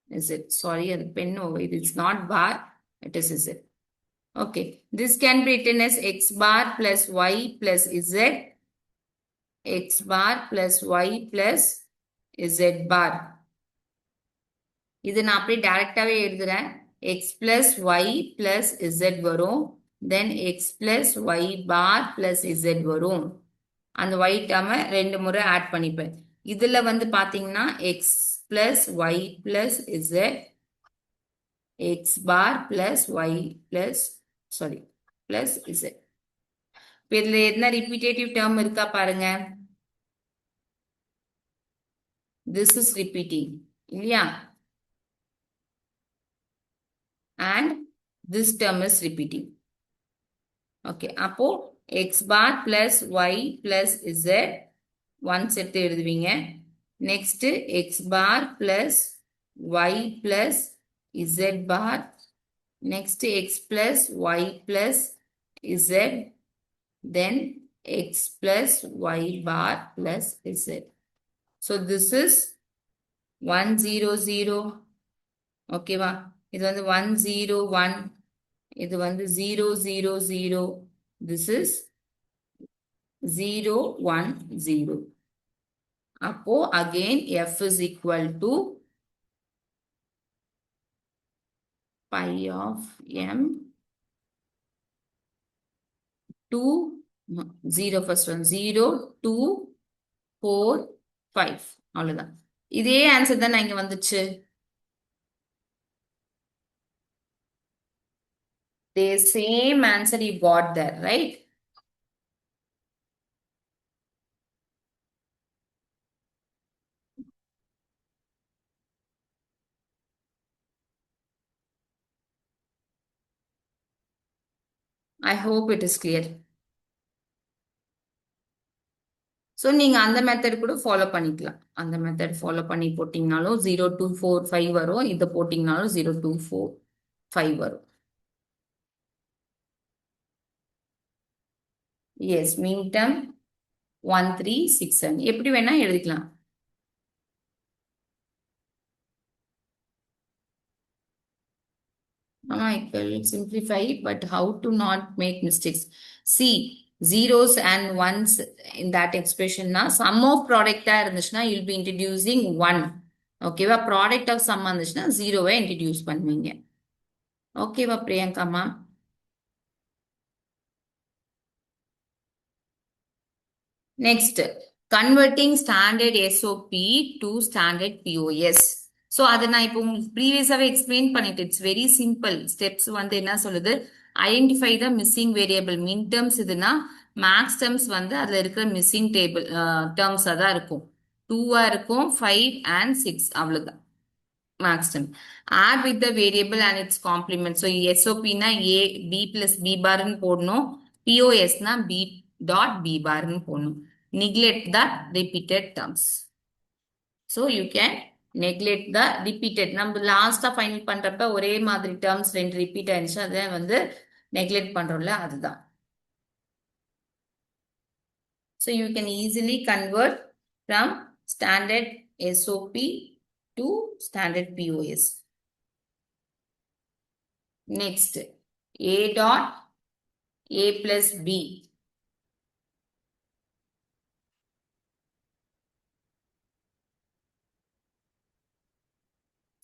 z. Sorry, the pen over. It is not bar, it is z. Okay, this can be written as x bar plus y plus z, x bar plus y plus z bar. இது நான் அப்படியே டைரக்டாவே எழுதுறேன். x plus y plus z வரும், then x plus y bar plus z வரும். அந்த y டேர்மை 2 முறை ஆட் பண்ணிப்பேன். இதுல வந்து பாத்தீங்கன்னா x plus y plus z, x bar plus y plus plus z. இதுல என்ன ரிப்பீட்டேட்டிவ் டேர்ம் இருக்கா பாருங்க. this is repeating இல்லையா? and this term is repeating. okay, அப்போ x bar plus y plus z once எடுத்து எழுதுவீங்க. Next X bar plus Y plus Z bar, next X plus Y plus Z, then X plus Y bar plus Z. So this is 1 0 0. ஓகேவா? இது வந்து 1 0 1, இது வந்து 0 0 0. This is 0 1 0. அப்போ again f is equal to pi of m 2 0 first one 0 2 4 5. அவ்வளவுதான். இதே ஆன்சர் தான் இங்க வந்துச்சு. The same answer you got there, right? I hope it is clear. So நீங்கள் அந்த மெத்தட் கூட ஃபாலோ பண்ணிக்கலாம். அந்த மெத்தட் ஃபாலோ பண்ணி போட்டிங்கனாலும் 0 2 4 5 வரும். இதை போட்டிங்கனாலும் 0 2 4 5 வரும். எஸ், மீன் டேர்ம் 1 3 6 7 எப்படி வேணா எழுதிக்கலாம். I can simplify, but how to not make mistakes? See, zeros and ones in that expression na sum of product இருந்துச்சுன்னா you'll be introducing 1. ஓகேவா ப்ராடக்ட் ஆஃப் சம் வந்துச்சுன்னா ஜீரோவை இன்ட்ரடியூஸ் பண்ணுவீங்க. ஓகேவா பிரியங்காமா? Next, converting standard SOP to standard POS. So, அதை நான் இப்போ ப்ரீவியஸாவே எக்ஸ்பிளைன் பண்ணிட்டு இட்ஸ் வெரி சிம்பிள். ஸ்டெப்ஸ் வந்து என்ன சொல்லுது, ஐடென்டிஃபை த மிஸ்ஸிங் வேரியபிள். மின் டேர்ம்ஸ் இதுனா மேக்ஸ் டேர்ம்ஸ் வந்து அதுல இருக்கிற மிஸ்ஸிங் டேபிள் டேர்ம்ஸா தான் இருக்கும். 2 இருக்கும், 5 and 6 அவ்வளவுதான் max term. Add with the variable and its complement. So எஸ்ஓபினா ஏ பி பிளஸ் பி பார்னு போடணும், பிஓஎஸ்னா பி டாட் பி பார்னு போடணும். Neglect the repeated terms. So you can neglect the repeated. நம்ம லாஸ்டா ஃபைனல் பண்றப்ப ஒரே மாதிரி டேர்ம்ஸ் ரெண்டு ரிப்பீட் ஆயிடுச்சு, அதை வந்து நெக்லெக்ட் பண்றோம்ல அதுதான். So you can easily convert from standard SOP to standard POS. Next, A dot A plus B.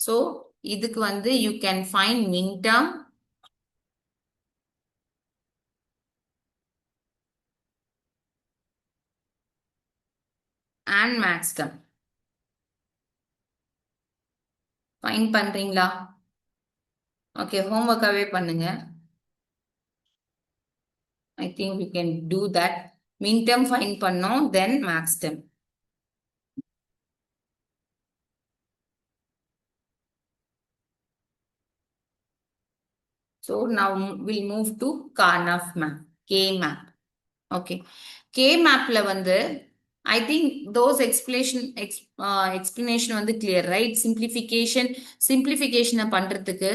So, இதுக்கு வந்து you can find min term and max term. Find பண்றீங்களா? Okay, homework-ஆவே பண்ணுங்க. I think we can do that. Min term find பண்ணோம், then max term. So now we'll move to Karnaugh map, K map. Okay, K mapல வந்து I think those explanation வந்து clear, right? simplification பண்றதுக்கு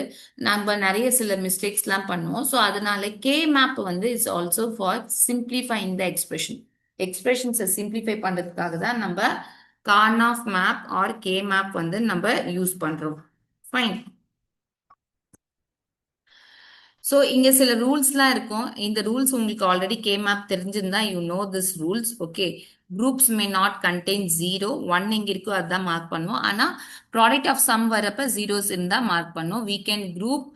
நம்ம நிறைய சில மிஸ்டேக்ஸ்லாம் பண்ணுவோம். ஸோ அதனால K map வந்து is also for simplifying the எக்ஸ்பிரஷன்ஸை சிம்பிளிஃபை பண்றதுக்காக தான் நம்ம Karnaugh map or K map வந்து நம்ம யூஸ் பண்றோம். ஃபைன். ஸோ இங்க சில ரூல்ஸ்லாம் இருக்கும். இந்த ரூல்ஸ் உங்களுக்கு ஆல்ரெடி கேமேப் தெரிஞ்சிருந்தா you know this rules. Okay, groups may not contain 0, 1 எங்க இருக்கோ அதுதான் மார்க் பண்ணுவோம். ஆனா ப்ராடக்ட் ஆஃப் சம் வரப்ப ஜீரோஸ் இருந்தா மார்க் பண்ணுவோம். வீ கேன் குரூப்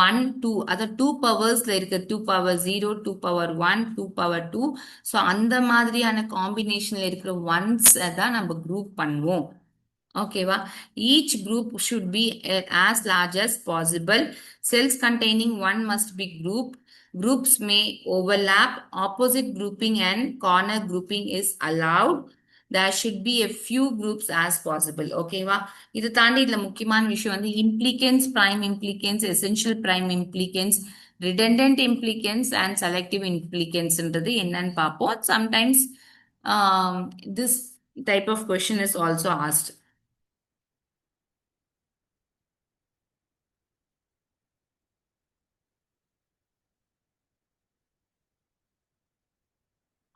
1 2, அதாவது 2 பவர்ஸ்ல இருக்கு, 2 பவர் 0, 2 பவர் 1, 2 பவர் 2. ஸோ அந்த மாதிரியான காம்பினேஷன்ல இருக்கிற ஒன்ஸ் தான் நம்ம குரூப் பண்ணுவோம். ஓகேவா? Each group should be as large as possible. Cells containing one must be grouped. Groups may overlap. Opposite grouping and corner grouping is allowed. There should be a few groups as possible. ஓகேவா? இது தாண்டி இதுல முக்கியமான விஷயம் வந்து implicants, prime implicants, essential prime implicants, redundant implicants and selective implicants ன்றது என்னன்னு பார்ப்போம். Sometimes this type of question is also asked.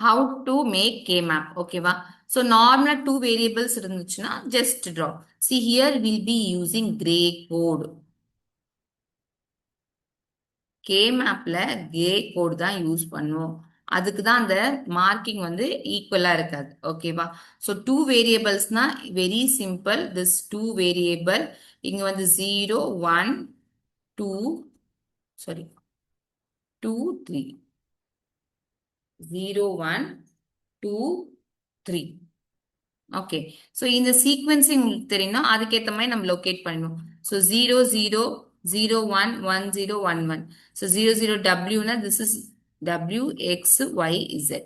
How to make K-map, ஓகேவா? So normal 2 variables இருந்துச்சுன்னா just draw. See here we'll be using gray code. K-mapல gray code தான் யூஸ் பண்ணுவோம். அதுக்கு தான் அந்த மார்க்கிங் வந்து ஈக்குவலா இருக்காது. ஓகேவா? So 2 variablesனா very simple. This 2 variable இங்க வந்து 0 1 2 sorry 2 3 0 1 2 3. ஓகே, ஸோ இந்த சீக்வன்சிங் உங்களுக்கு தெரியும்னா அதுக்கேற்ற மாதிரி நம்ம லொக்கேட் பண்ணணும். ஸோ 0 0 0 1 1 0 1 1. ஸோ 0 0 டபிள்யூனா this is W X Y Z.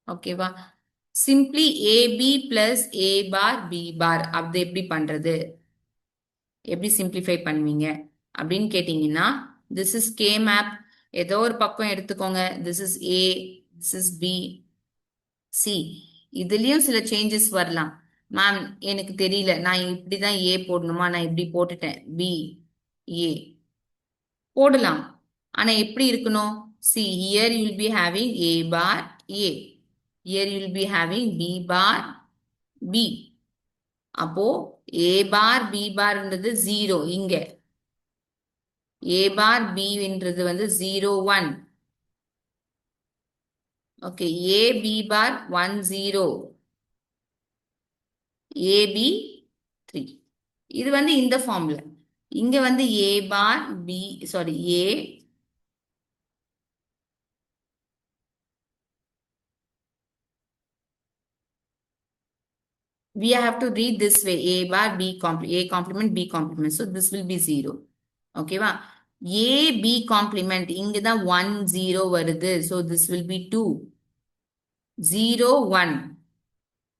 ஓகேவா? Simply AB plus A bar B bar அப்படி எப்படி பண்றது, எப்படி சிம்பிளிஃபை பண்ணுவீங்க அப்படின்னு கேட்டீங்கன்னா திஸ் இஸ் கே மேப். ஏதோ ஒரு பக்கம் எடுத்துக்கோங்க. This is A, this is B, C. இதுலயும் சில சேஞ்சஸ் வரலாம். மேம் எனக்கு தெரியல, நான் இப்படிதான் ஏ போடணுமா, நான் இப்படி போட்டுட்டேன் பி ஏ போடலாம். ஆனா எப்படி இருக்கணும்? See here you will be having A bar A, here you will be having B bar B. அப்போ ஏ பார் பி பார்ன்றது 0, இங்க ஏ பார் பின்றது வந்து 0 1. Okay, A B bar 1 0, A B 3. இது வந்து இந்த ஃபார்ம்ல. இங்க வந்து A bar B, sorry, A, we have to read this way: A bar A complement B complement. So this will be 0. Okay வா? A B complement இங்க தான் 1 0 வருது. So this will be 2. 0 1.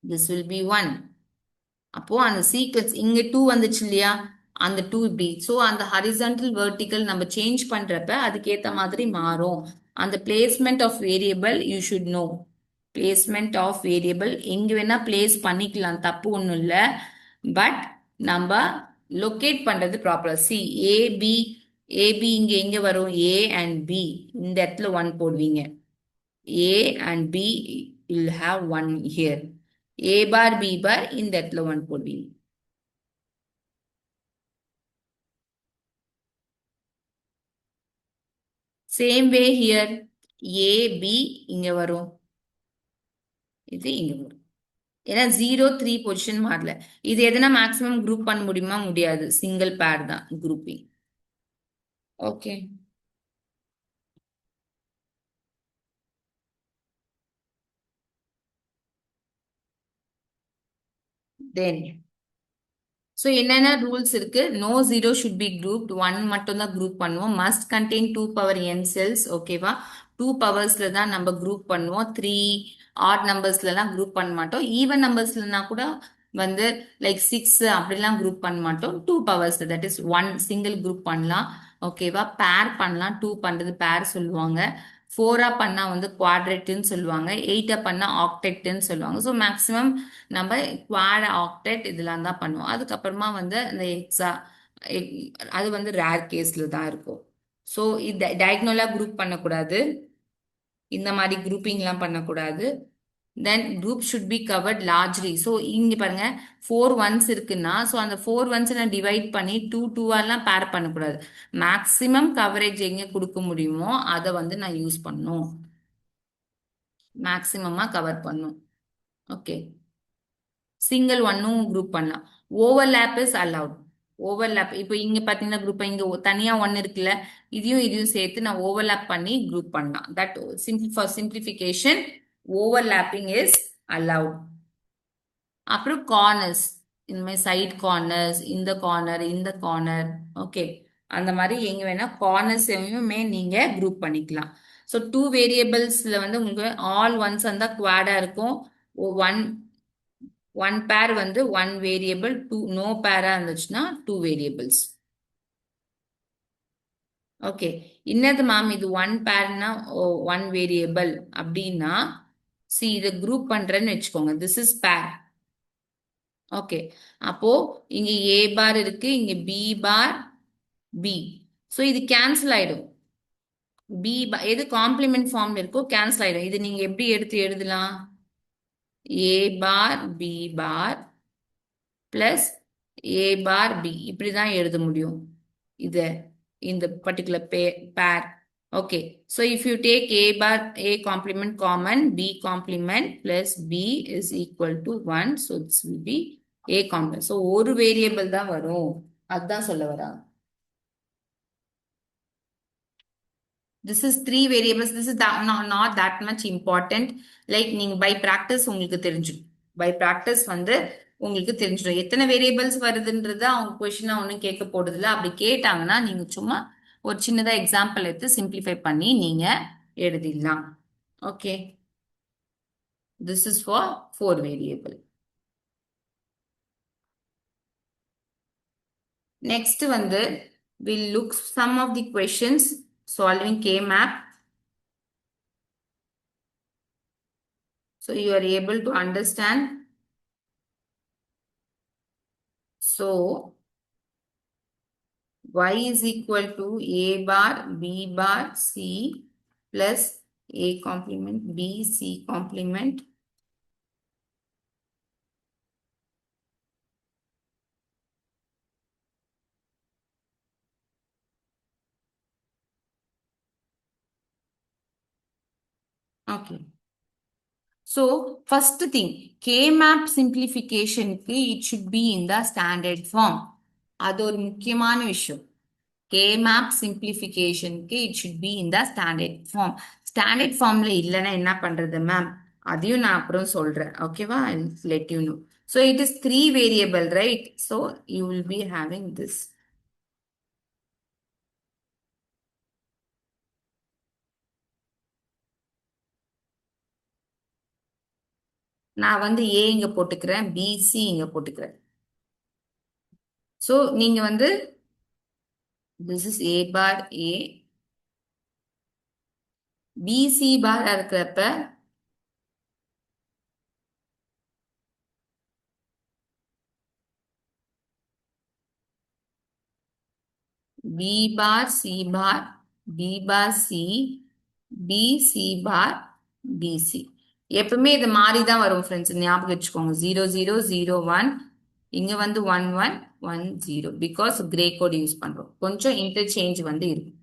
This will be 1. அப்போ அந்த சீக்வன்ஸ் இங்க 2 வந்துச்சு இல்லையா? அந்த 2 இப்படி. ஸோ அந்த ஹரிசாண்டல் வெர்டிக்கல் நம்ம சேஞ்ச் பண்றப்ப அதுக்கேத்த மாதிரி மாறும். அந்த placement of variable you should know. Placement of variable எங்க வேணா பிளேஸ் பண்ணிக்கலாம், தப்பு ஒன்றும் இல்லை. பட் நம்ம லொக்கேட் பண்றது ப்ராப்பரா. சி ஏபி, ஏபி இங்க எங்க வரும்? ஏ அண்ட் பி இந்த இடத்துல 1 போடுவீங்க. A and B will have 1 here. A bar B bar இந்த இடத்துல 1 போடுவீங்க. Same way here. A B இங்க வரும், இது இங்க வரும். ஏன்னா 0 3 பொசிஷன் மாறல. இது எதனா மேக்ஸிமம் குரூப் பண்ண முடியுமா? முடியாது. சிங்கிள் பேர் தான் குரூப்பிங். ஓகே, தென் ஸோ என்னென்ன ரூல்ஸ் இருக்கு? No zero should be group, one மட்டும் தான் குரூப் பண்ணுவோம். Must contain 2 power n cells. ஓகேவா? 2 பவர்ஸ்ல தான் நம்ம குரூப் பண்ணுவோம். 3 ஆட் நம்பர்ஸ்லாம் குரூப் பண்ண மாட்டோம். ஈவன் நம்பர்ஸ்லனா கூட வந்து லைக் 6 அப்படிலாம் குரூப் பண்ண மாட்டோம். 2 powers, that is one single group பண்ணலாம். ஓகேவா? பேர் பண்ணலாம். 2 பண்றது பேர் சொல்லுவாங்க. 4 பண்ணா வந்து குவாட்ரேட்னு சொல்லுவாங்க. 8 பண்ணா ஆக்டெட்னு சொல்லுவாங்க. ஸோ மேக்ஸிமம் நம்ம குவாட் ஆக்டெட் இதெல்லாம் தான் பண்ணுவோம். அதுக்கப்புறமா வந்து இந்த அது வந்து ரேர் கேஸ்ல தான் இருக்கும். ஸோ இது டயக்னலா குரூப் பண்ணக்கூடாது. இந்த மாதிரி குரூப்பிங்லாம் பண்ணக்கூடாது. தென் group should be covered largely. So இங்க பாருங்க 4 ஒன்ஸ் இருக்குன்னா, ஸோ அந்த 4 ஒன்ஸ் நான் டிவைட் பண்ணி 2 2ஆலாம் பேர் பண்ணக்கூடாது. மேக்ஸிமம் கவரேஜ் எங்க கொடுக்க முடியுமோ அதை வந்து நான் யூஸ் பண்ணும். மேக்ஸிமமா கவர் பண்ணும். ஓகே, சிங்கிள் ஒன்னும் குரூப் பண்ணலாம். Overlap is allowed. ஓவர்லேப் இப்போ இங்க பாத்தீங்கன்னா குரூப் இங்க தனியா ஒன்னு இருக்குல்ல, இதையும் இதையும் சேர்த்து நான் ஓவர்லேப் பண்ணி குரூப் பண்ணலாம். That simple for simplification overlapping is allowed. அப்புறம் கார்னர்ஸ், இந்த மாதிரி சைட் கார்னர்ஸ், இந்த கார்னர் இந்த கார்னர். ஓகே, அந்த மாதிரி எங்க வேணா கார்னர்ஸையுமே நீங்க குரூப் பண்ணிக்கலாம். ஸோ 2 வேரியபிள்ஸ்ல வந்து உங்களுக்கு ஆல் ஒன்ஸ் அந்த குவாடா இருக்கும். ஒன் ஒன் பேர் வந்து ஒன் வேரியபிள், டூ நோ பேரா இருந்துச்சுன்னா 2 வேரியபிள்ஸ். ஓகே, இன்னது மேம் இது ஒன் பேர்னா ஒன் வேரியபிள் அப்படின்னா, சி இதை குரூப் பண்றேன்னு வச்சுக்கோங்க. திஸ் இஸ் பேர். ஓகே, அப்போ இங்க ஏ பார் இருக்கு, இங்க பி பார் பி. ஸோ இது கேன்சல் ஆயிடும். பி எது காம்ப்ளிமெண்ட் ஃபார்ம்ல இருக்கோ கேன்சல் ஆயிடும். இது நீங்க எப்படி எடுத்து எழுதலாம்? ஏ bar B bar plus A bar B இப்படிதான் எழுத முடியும் இத, இந்த பர்டிகுலர் பேர். Okay, so if you take a bar a complement common, b complement plus b is equal to 1, so this will be a complement. so ஒரு வேரியபிள் தான் வரும், அதுதான் சொல்ல வராங்க. This is 3 variables. This is not that much important. Like நீங்க by practice உங்களுக்கு தெரிஞ்சிடும். By practice வந்து உங்களுக்கு தெரிஞ்சிடும் எத்தனை வேரியபிள்ஸ் வருதுன்றத அவங்க கொஸ்டினா ஒன்றும் கேட்க போடுறதில்ல. அப்படி கேட்டாங்கன்னா நீங்க சும்மா ஒரு சின்னதா எக்ஸாம்பிள் எடுத்து சிம்பிளிஃபை பண்ணி நீங்க எழுதிடலாம். Okay, this is for 4 variable. Next வந்து we'll look some of the questions solving K-map. So you are able to understand. So y is equal to a bar b bar c plus a complement b c complement okay. So first thing, K-map simplification க்கு it should be in the standard form. அது ஒரு முக்கியமான விஷயம். K-map simplification க்கு it should be in the standard form. Standard formல இல்லைன்னா என்ன பண்றது மேம்? அதையும் நான் அப்புறம் சொல்றேன். ஓகேவா? I'll let you know. So it is three variable, right? So you will be having this. நான் வந்து A இங்க போட்டுக்கிறேன், BC இங்க போட்டுக்கிறேன். So நீங்க வந்து this is A bar A, BC bar இருக்கிறப்ப B bar C bar, B bar C, B C bar, BC. எப்பவுமே இது மாறி தான் வரும் ஃப்ரெண்ட்ஸ், ஞாபகம் வச்சுக்கோங்க. 0001, இங்க வந்து 1110, பிகாஸ் கிரே கோட் யூஸ் பண்றோம். கொஞ்சம் இன்டர்சேஞ்ச் வந்து இருக்கும்.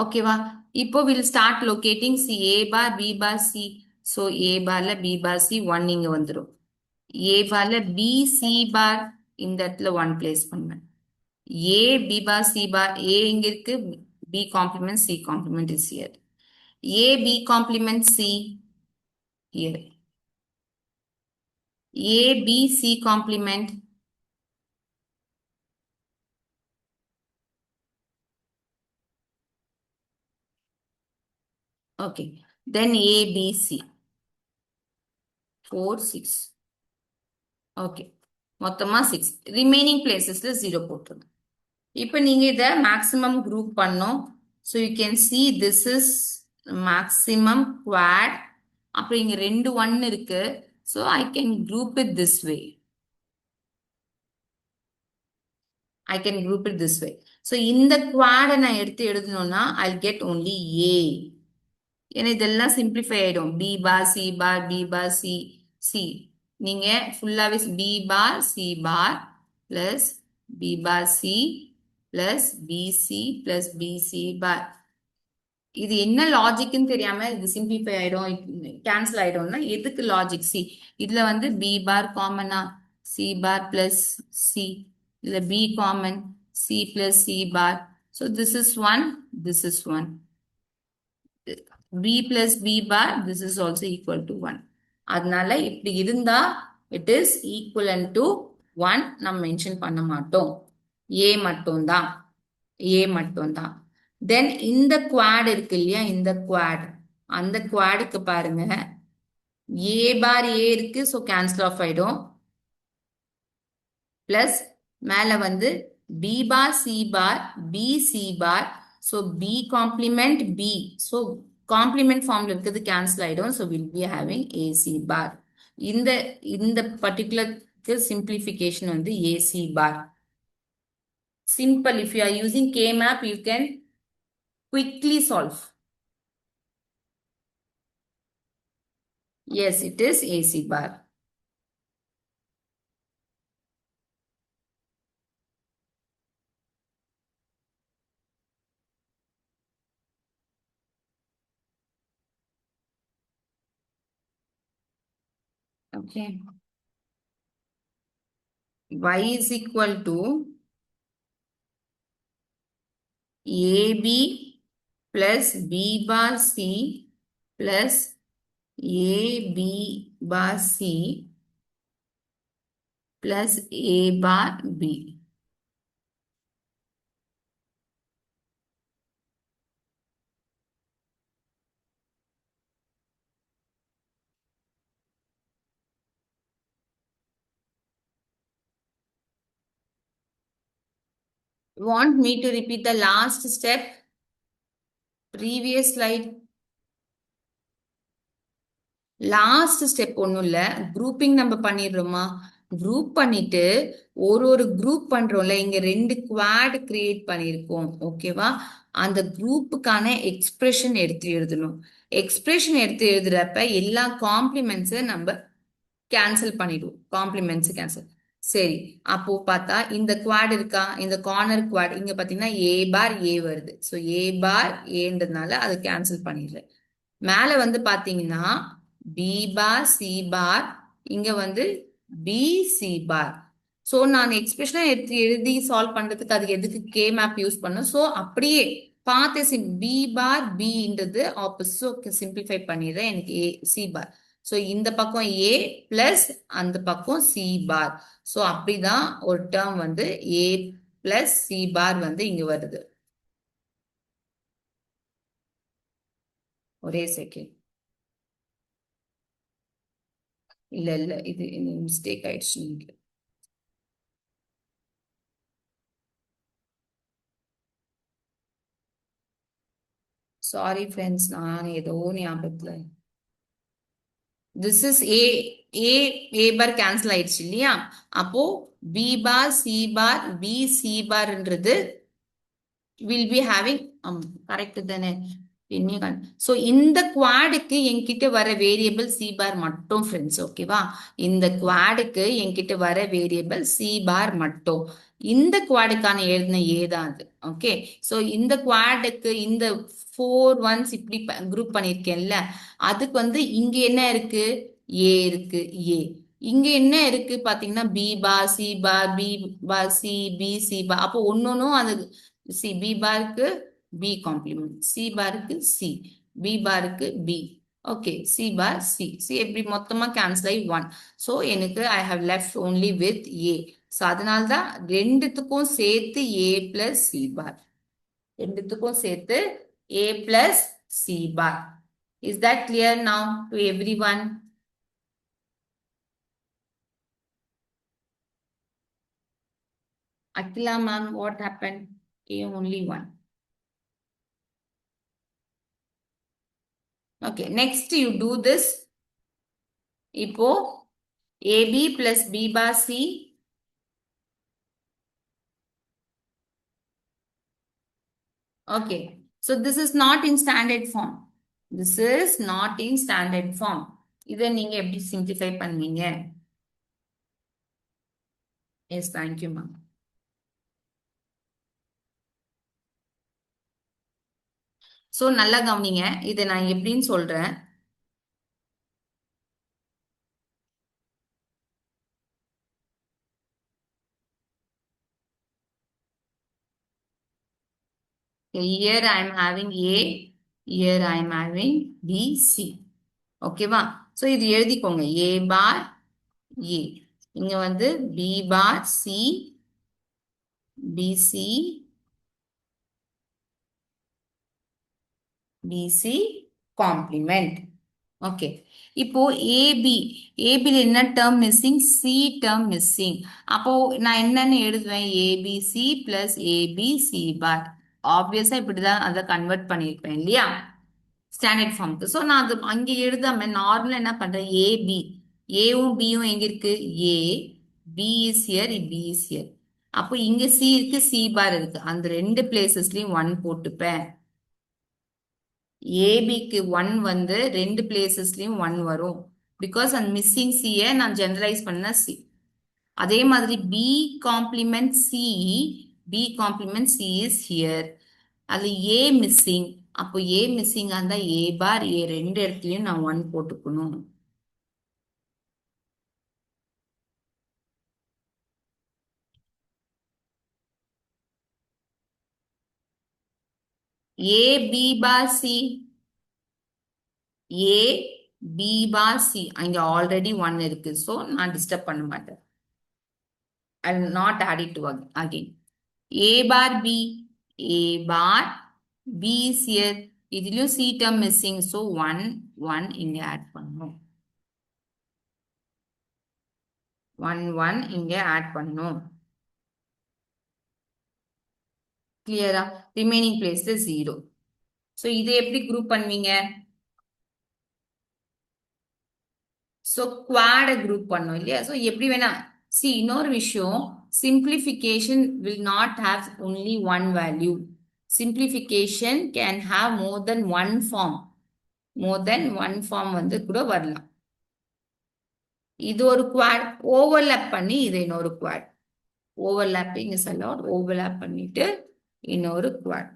ஓகேவா? இப்போ will start locating C A bar B bar C. So A பார்ல பி பார் சி 1 இங்க வந்துடும். ஏ பார்ல பி சி பார் இந்த இடத்துல 1 பிளேஸ் பண்ணுவேன். ஏ B bar C bar, A இங்க இருக்கு, B complement C complement is here. A B complement C here. A B C complement, okay, then A B C 4 6, okay, மொத்தமா 6, ரிமைனிங் பிளேசஸ்ல 0 போட்டுருங்க. இப்போ நீங்க இத மேக்ஸிமம் குரூப் பண்ணோம். So you can see this is maximum quad. அப்புறம் இங்க 2 1 இருக்கு. So I can group it this way. I can group it this way. So இந்த குவாடை நான் எடுத்து எழுதணும்னா I'll get only A. ஏன்னா இதெல்லாம் சிம்பிளிஃபை ஆயிடும். B bar C bar B bar C C. நீங்க ஃபுல்லாவே B bar C bar plus B bar C plus BC plus BC bar. இது என்ன லாஜிக்னு தெரியாம இது சிம்பிளிஃபை ஆயிடும், கேன்சல் ஆயிடும்னா எதுக்கு லாஜிக்? சி இதுல வந்து பி பார் காமனா, சி பார் பிளஸ் சி, இதுல B common, C plus C bar. So this is one, this is one. b plus b bar, this is also equal to 1. அதனால இப்படி இருந்தா it is equivalent to 1 நம்ம மென்ஷன் பண்ண மாட்டோம். a மட்டும்தான், a மட்டும்தான். தென் இந்த குவாட் இருக்கு இல்லையா, இந்த குவாட், அந்த குவாடுக்கு பாருங்க a பார் a இருக்கு, ஸோ கேன்சல் ஆஃப் ஆயிடும். பிளஸ் மேல வந்து b bar c bar b c bar, so b complement b, so complement ஃபார்ம்ல இருக்கிறது கேன்சல் ஆயிடும். So will be having AC bar. இந்த இந்த பர்டிகுலர் சிம்பிளிஃபிகேஷன் வந்து AC bar. Simple. If you are using K map you can quickly solve. Yes, it is AC bar. Okay. Y is equal to AB plus B bar C plus AB bar C plus A bar B. Want me to repeat the last step? Previous slide. Last step ஒன்றும் இல்லை, குரூப்பிங் நம்ம பண்ணிடுறோமா? குரூப் பண்ணிட்டு ஒரு ஒரு குரூப் பண்றோம்ல, இங்க 2 குவாட் கிரியேட் பண்ணியிருக்கோம். ஓகேவா? அந்த குரூப்புக்கான எக்ஸ்பிரஷன் எடுத்து எழுதணும். எக்ஸ்பிரஷன் எடுத்து எழுதுறப்ப எல்லா காம்ப்ளிமெண்ட்ஸை நம்ம கேன்சல் பண்ணிடுவோம். Compliments cancel. சரி, அப்போ பார்த்தா இந்த குவாட் இருக்கா, இந்த கார்னர் குவாட் இங்க பாத்தீங்கன்னா ஏ பார் ஏ வருது. ஸோ ஏ பார் ஏன்றதுனால அதை கேன்சல் பண்ணிடுறேன். மேல வந்து பாத்தீங்கன்னா பி பார் சி பார் இங்க வந்து பி சி பார். ஸோ நான் எக்ஸ்பிரஷனாக எடுத்து எழுதி சால்வ் பண்றதுக்கு அதுக்கு எதுக்கு கே மேப் யூஸ் பண்ணும். ஸோ அப்படியே பார்த்து பி பார் பின்றது ஆப்போசிட் சிம்பிளிஃபை பண்ணிடுறேன். எனக்கு ஏ சி பார். ஸோ இந்த பக்கம் ஏ பிளஸ் அந்த பக்கம் சி பார். ஸோ அப்படிதான் ஒரு டேர்ம் வந்து ஏ பிளஸ் சி பார் வந்து இங்க வருது. ஒரே செகண்ட். இல்ல இல்ல இது மிஸ்டேக் ஆயிடுச்சு. நீங்க சாரி ஃப்ரெண்ட்ஸ், நான் ஏதோ ஞாபகத்துல. This is A. A A bar cancel ஆயிடுச்சு இல்லையா? அப்போ B bar C bar B C பார்ன்றது வில் பி ஹேவிங் கரெக்ட் தானே? ஸோ இந்த குவாடுக்கு என்கிட்ட வர வேரியபிள் சி பார் மட்டும் ஃப்ரெண்ட்ஸ். ஓகேவா? இந்த குவாடுக்கு என்கிட்ட வர வேரியபிள் சி பார் மட்டும். இந்த குவாடுக்கான எழுதின ஏ தான் அது. ஓகே. ஸோ இந்த குவாடுக்கு இந்த 4 1s இப்படி குரூப் பண்ணியிருக்கேன்ல, அதுக்கு வந்து இங்க என்ன இருக்கு? ஏ இருக்கு. ஏ இங்க என்ன இருக்கு பாத்தீங்கன்னா B bar C bar B bar C B C bar. அப்போ ஒன்னொன்னும் அது சி பி பாருக்கு பி காம்ப்ளிமெண்ட், சி பாருக்கு சி, பி பாருக்கு B. Okay. C bar C C எப்படி மொத்தமா கேன்சல் ஆகி 1. ஸோ எனக்கு I have left only with A. So அதனால தான் ரெண்டுத்துக்கும் சேர்த்து ஏ பிளஸ் சி பார். ரெண்டுத்துக்கும் சேர்த்து A plus C bar. Is that clear now to everyone? Akila ma'am, what happened? A only one. Okay, next you do this. இப்போ AB plus B bar C. Okay, so this is not in standard form. This is not in standard form. இதை நீங்க எப்படி simplify பண்ணுவீங்க? Yes, thank you ma'am. So நல்லா கவனிங்க. இதை நான் எப்படின்னு சொல்றேன். Here I am having A, here I am having B, C. ஓகேவா? ஸோ இது எழுதிக்கோங்க. A bar A. இங்க வந்து B bar C, BC, BC complement. Okay. இப்போ ஏபி. ஏபியில் என்ன term missing? C term missing. அப்போ நான் என்னன்னு எழுதுவேன்? ஏபிசி பிளஸ் ஏபிசி பார். ஆப்வியஸா இப்படிதான் அதை கன்வெர்ட் பண்ணியிருப்பேன் இல்லையா ஸ்டாண்டர்ட் ஃபார்முக்கு. ஸோ நான் அது அங்கே எழுதாம நார்மலா என்ன பண்றேன்? ஏபி. ஏவும் பியும் எங்க இருக்கு? A B is here, B is here. அப்போ இங்க சி இருக்கு, சி பார் இருக்கு. அந்த ரெண்டு பிளேசஸ்லயும் 1 போட்டுப்பேன். ஏபிக்கு 1 வந்து ரெண்டு பிளேசஸ்லயும் 1 வரும். பிகாஸ் அந்த மிஸ்ஸிங் சியை நான் ஜெனரலைஸ் பண்ண சி. அதே மாதிரி B complement C, B complement C is here. அது ஏ மிஸ்ஸிங். அப்போ ஏ மிஸ்ஸிங் இருந்தா ஏ பார் ஏ ரெண்டு இடத்துலயும் நான் 1 போட்டுக்கணும். A B bar C, A B bar C அங்க ஆல்ரெடி 1 இருக்கு. ஸோ நான் டிஸ்டர்ப் பண்ண மாட்டேன். I will not add it to again. A bar B, A bar B is here. இதுலயும் C term missing. So 1 1 இங்க add பண்ணணும். 1 1 இங்க add பண்ணணும். கிளியரா? ரிமைனிங் பிளேஸ்ல 0. So இதை எப்படி குரூப் பண்ணுவீங்க? ஸோ குவாட குரூப் பண்ணோம் இல்லையா? ஸோ எப்படி வேணா சி. இன்னொரு விஷயம், simplification will not have only one value. Simplification can have more than one form. More than one form வந்து கூட வரலாம். இது ஒரு குவாட். ஓவர்லாப் பண்ணி இது இன்னொரு quad. Overlapping is allowed. Overlap பண்ணிட்டு இன்னொரு குவாட்.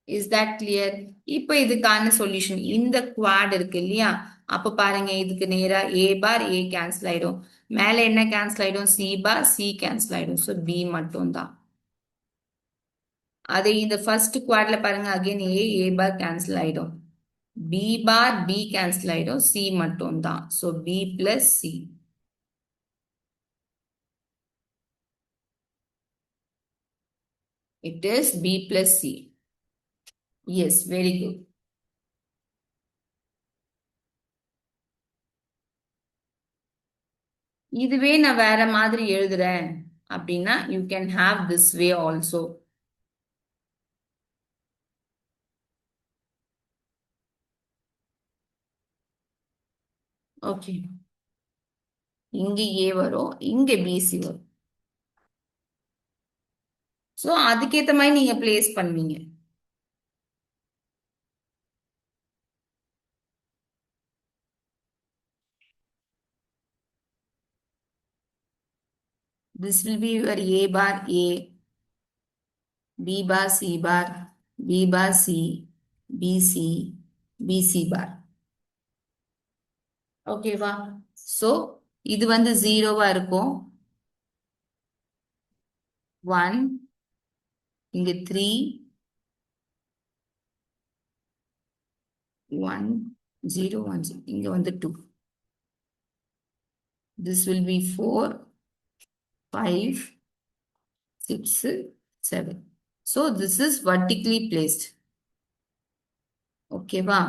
Is that clear? இப்போ இதுக்கான சொல்யூஷன் இந்த குவாட் இருக்கு இல்லையா? அப்ப பாருங்க இதுக்கு நேரா ஏ பார் ஏ கேன்சல் ஆயிடும். மேல என்ன கேன்சல் ஆயிடும்? சி பார் சி கேன்சல் ஆயிடும். ஸோ பி மட்டும் தான். அதே இந்த ஃபர்ஸ்ட் குவாட்ல பாருங்க அகைன் ஏ பார் கேன்சல் ஆயிடும். பி பார் பி கேன்சல் ஆயிடும். சி மட்டும் தான். So B plus C. It is B plus C. Yes, very good. இதுவே நான் வேற மாதிரி எழுதுறேன் அப்படின்னா you can have this way also. Okay, இங்க ஏ வரும், இங்க பிசி வரும். சோ அதுக்கேத்த மாதிரி நீங்க பிளேஸ் பண்ணுவீங்க. This will be your A bar A, B bar C bar, B bar C, BC, BC bar. ஓகேவா? சோ இது வந்து ஜீரோவா இருக்கும். 1, இங்க 3, 1, 0, 1, 0. இங்க வந்து 2. This will be 4, 5, 6, 7. So this is vertically placed. ஓகேவா?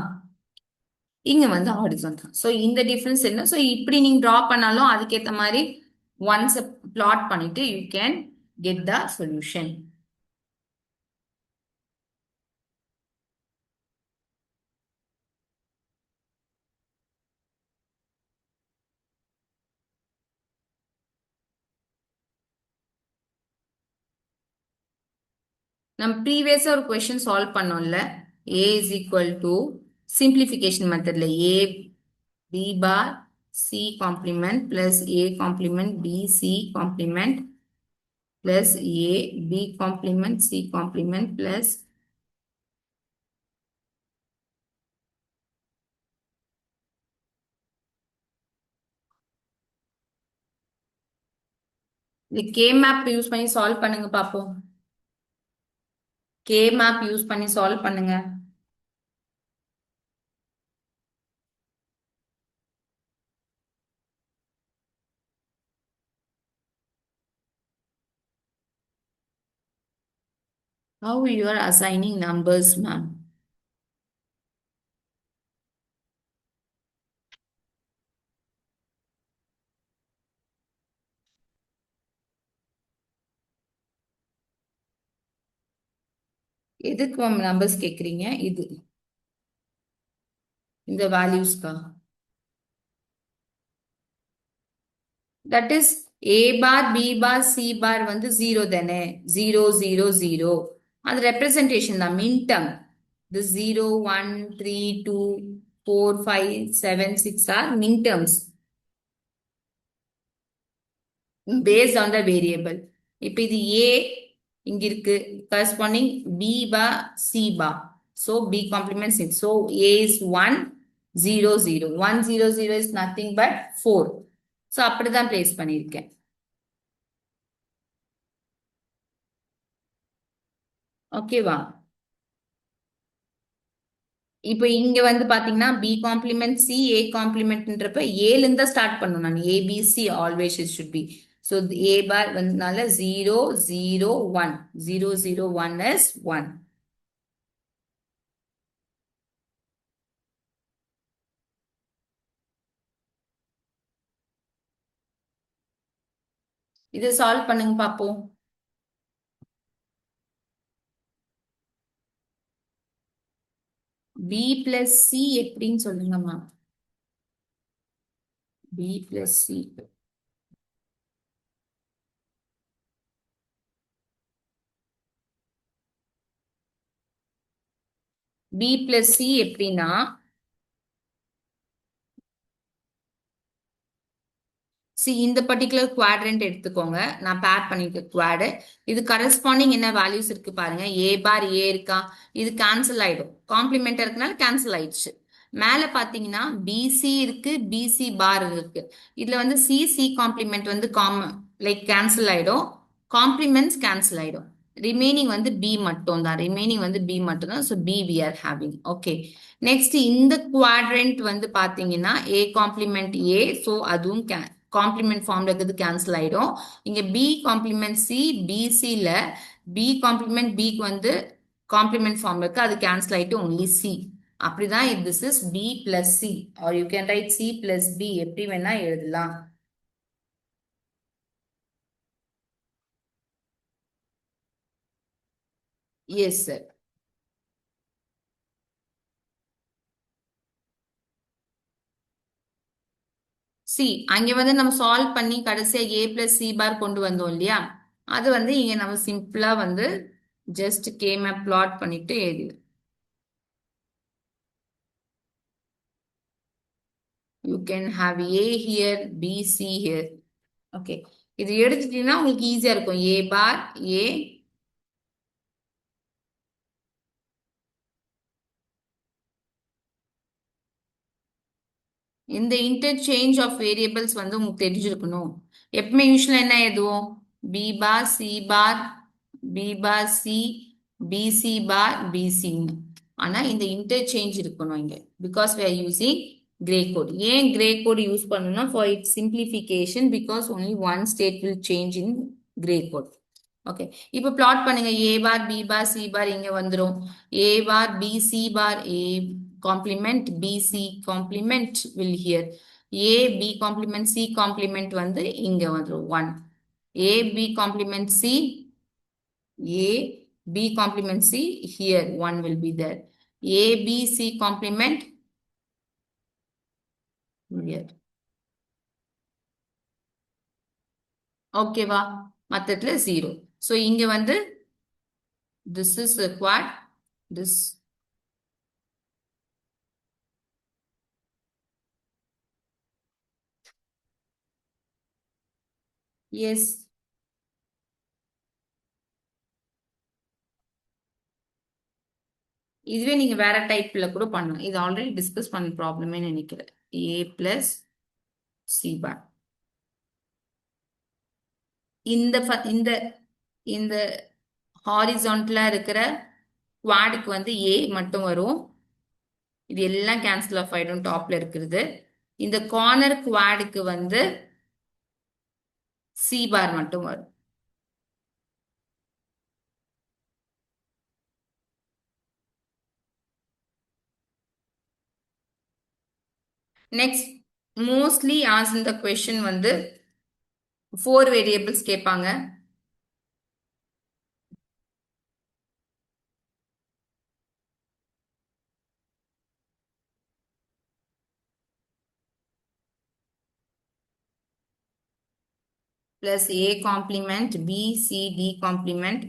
இங்க வந்து ஹாரிசான்டல். சோ இந்த டிஃபரன்ஸ் என்ன? சோ இப்படி நீங்க டிரா பண்ணாலும் அதுக்கேத்த மாதிரி ஒன்ஸ் பிளாட் பண்ணிட்டு you can get the solution. நம்ம ப்ரீவியஸா ஒரு கொஸ்டின் சால்வ் பண்ணோம்ல. A is equal to simplification மெத்தட்ல A B bar C complement plus A complement B C complement plus A B complement C complement plus இந்த கே மேப் யூஸ் பண்ணி சால்வ் பண்ணுங்க பாப்போம். கே மேப் யூஸ் பண்ணி சால்வ் பண்ணுங்க. How you are assigning numbers, ma'am? எதுக்கு மேம் நம்பர்ஸ் கேக்குறீங்க? இது இந்த வேல்யூஸ்க்கா? That is A bar B bar C bar வந்து ஜீரோ தானே? ஜீரோ ஜீரோ ஜீரோ அது ரெப்ரசன்டேஷன் தான். மின்டம் இது 0, 1, 3, 2, 4, 5, 7, 6 R மின்டர்ம்ஸ் based on the variable. இப்ப இது A இங்க இருக்கு, corresponding B bar C bar. So B complement C. So A is 1, 0, 0. 1, 0, 0 is nothing but 4. So அப்படிதான் place பண்ணியிருக்கேன். ஓகேவா? இப்போ இங்க வந்து பாத்தீங்கன்னா B complement C, A complementன்றப்ப ஏல இருந்து ஸ்டார்ட் பண்ணணும். நான் ABC always it should be. So A bar வந்தனால 0, 0, 1. 0, 0, 1 is 1. இதை சால்வ் பண்ணுங்க பாப்போம். B plus C எப்படின்னு சொல்லுங்கம்மா. B plus C. B plus C எப்படின்னா இந்த பர்டிகுலர் குவாட்ரண்ட் எடுத்துக்கோங்க. நான் பேர் பண்ணிருக்க குவாடு. இது கரஸ்பாண்டிங் என்ன வேல்யூஸ் இருக்கு பாருங்க. ஏ பார் ஏ இருக்கா, இது கேன்சல் ஆயிடும். காம்ப்ளிமெண்டா இருக்கனால கேன்சல் ஆயிடுச்சு. மேல பாத்தீங்கன்னா பிசி இருக்கு, பிசி பார் இருக்கு. இதுல வந்து சி சி காம்ப்ளிமெண்ட் வந்து லைக் கேன்சல் ஆயிடும். காம்ப்ளிமெண்ட்ஸ் கேன்சல் ஆயிடும். ரிமைனிங் வந்து பி மட்டும் தான். ரிமைனிங் வந்து பி மட்டும் தான். So B we are having. Okay. Next இந்த குவாட்ரண்ட் வந்து பாத்தீங்கன்னா ஏ காம்ப்ளிமெண்ட் ஏ, ஸோ அதுவும் காம்ப்ளிமெண்ட் ஃபார்ம்ல இருக்கிறது கேன்சல் ஆயிடும். இங்க பி காம்ப்ளிமெண்ட் சி, பிசில பி காம்ப்ளிமெண்ட் பிக்கு வந்து காம்ப்ளிமெண்ட் ஃபார்ம் இருக்கு, அது கேன்சல் ஆயிட்டு ஒன்லி சி. அப்படிதான் this is B plus C, or you can write C plus B, எப்படி வேணா எழுதலாம். Yes sir. சி அங்க வந்து நம்ம சால்வ் பண்ணி கடைசியா ஏ பிளஸ் சி பார் கொண்டு வந்தோம் இல்லையா, அது வந்து இங்க நம்ம சிம்பிளா வந்து ஜஸ்ட் கே மேப் பிளாட் பண்ணிட்டு எழுதி, you can have A here, B C here. Okay. இது எடுத்துட்டீங்கன்னா உங்களுக்கு ஈஸியா இருக்கும். ஏ பார் ஏ, இந்த இன்டர்சேஞ்ச் ஆஃப் வேரியபிள்ஸ் வந்து உங்களுக்கு தெரிஞ்சிருக்கணும். எப்பவுமே யூஸ்வலா என்ன எழுதுவோம், B bar C bar, B bar C, BC bar பிசின்னு. ஆனா இந்த இன்டர்சேஞ்ச் இருக்கணும் இங்க, because we are using Gray code. ஏன் கிரே கோட் யூஸ் பண்ணணும்னா for it simplification, because only one state will change in Gray code. Okay. இப்போ பிளாட் பண்ணுங்க. A bar B bar C bar இங்க வந்துரும். A bar B C bar A complement, B C complement will here. A B complement C complement வந்து இங்க வந்துரும் 1. A B complement C, A B complement C, here 1 will be there. A B C complement here. ஓகேவா? மத்ததுல 0. ஸோ இங்க வந்து this is a quad, this. Yes. இதுவே நீங்க வேற டைப்ல கூட பண்ணலாம். இது ஆல்ரெடி டிஸ்கஸ் பண்ண ப்ராப்ளமே நினைக்கிறேன். ஏ பிளஸ் சி பார். இந்த இந்த இந்த ஹாரிசான்டலா இருக்கிற குவாடுக்கு வந்து ஏ மட்டும் வரும். இது எல்லாம் கேன்சல் ஆஃப் ஆயிடும் டாப்ல இருக்கிறது. இந்த கார்னர் குவாடுக்கு வந்து சி பார் மட்டும் வரும். நெக்ஸ்ட் மோஸ்ட்லி ஆஸ் இந்த கொஸ்டின் வந்து 4 வேரியபிள்ஸ் கேட்பாங்க. Plus A complement B C D complement,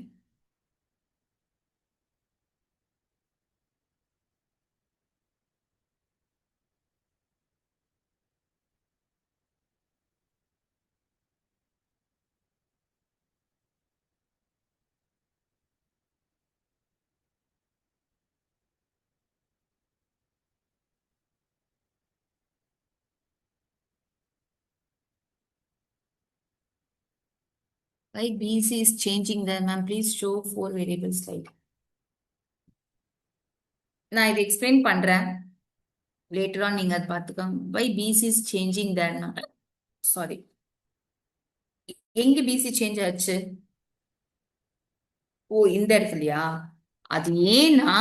why BC is changing there, ma'am? Please show 4 variables slide. நான் இதை எக்ஸ்பிளைன் பண்றேன். லேட்டர் ஆன் நீங்க அதை பார்த்துக்கோங்க. why BC is changing there now? Sorry. எங்க BC சேஞ்ச் ஆச்சு? ஓ இந்த இடத்துலயா? அது ஏன்னா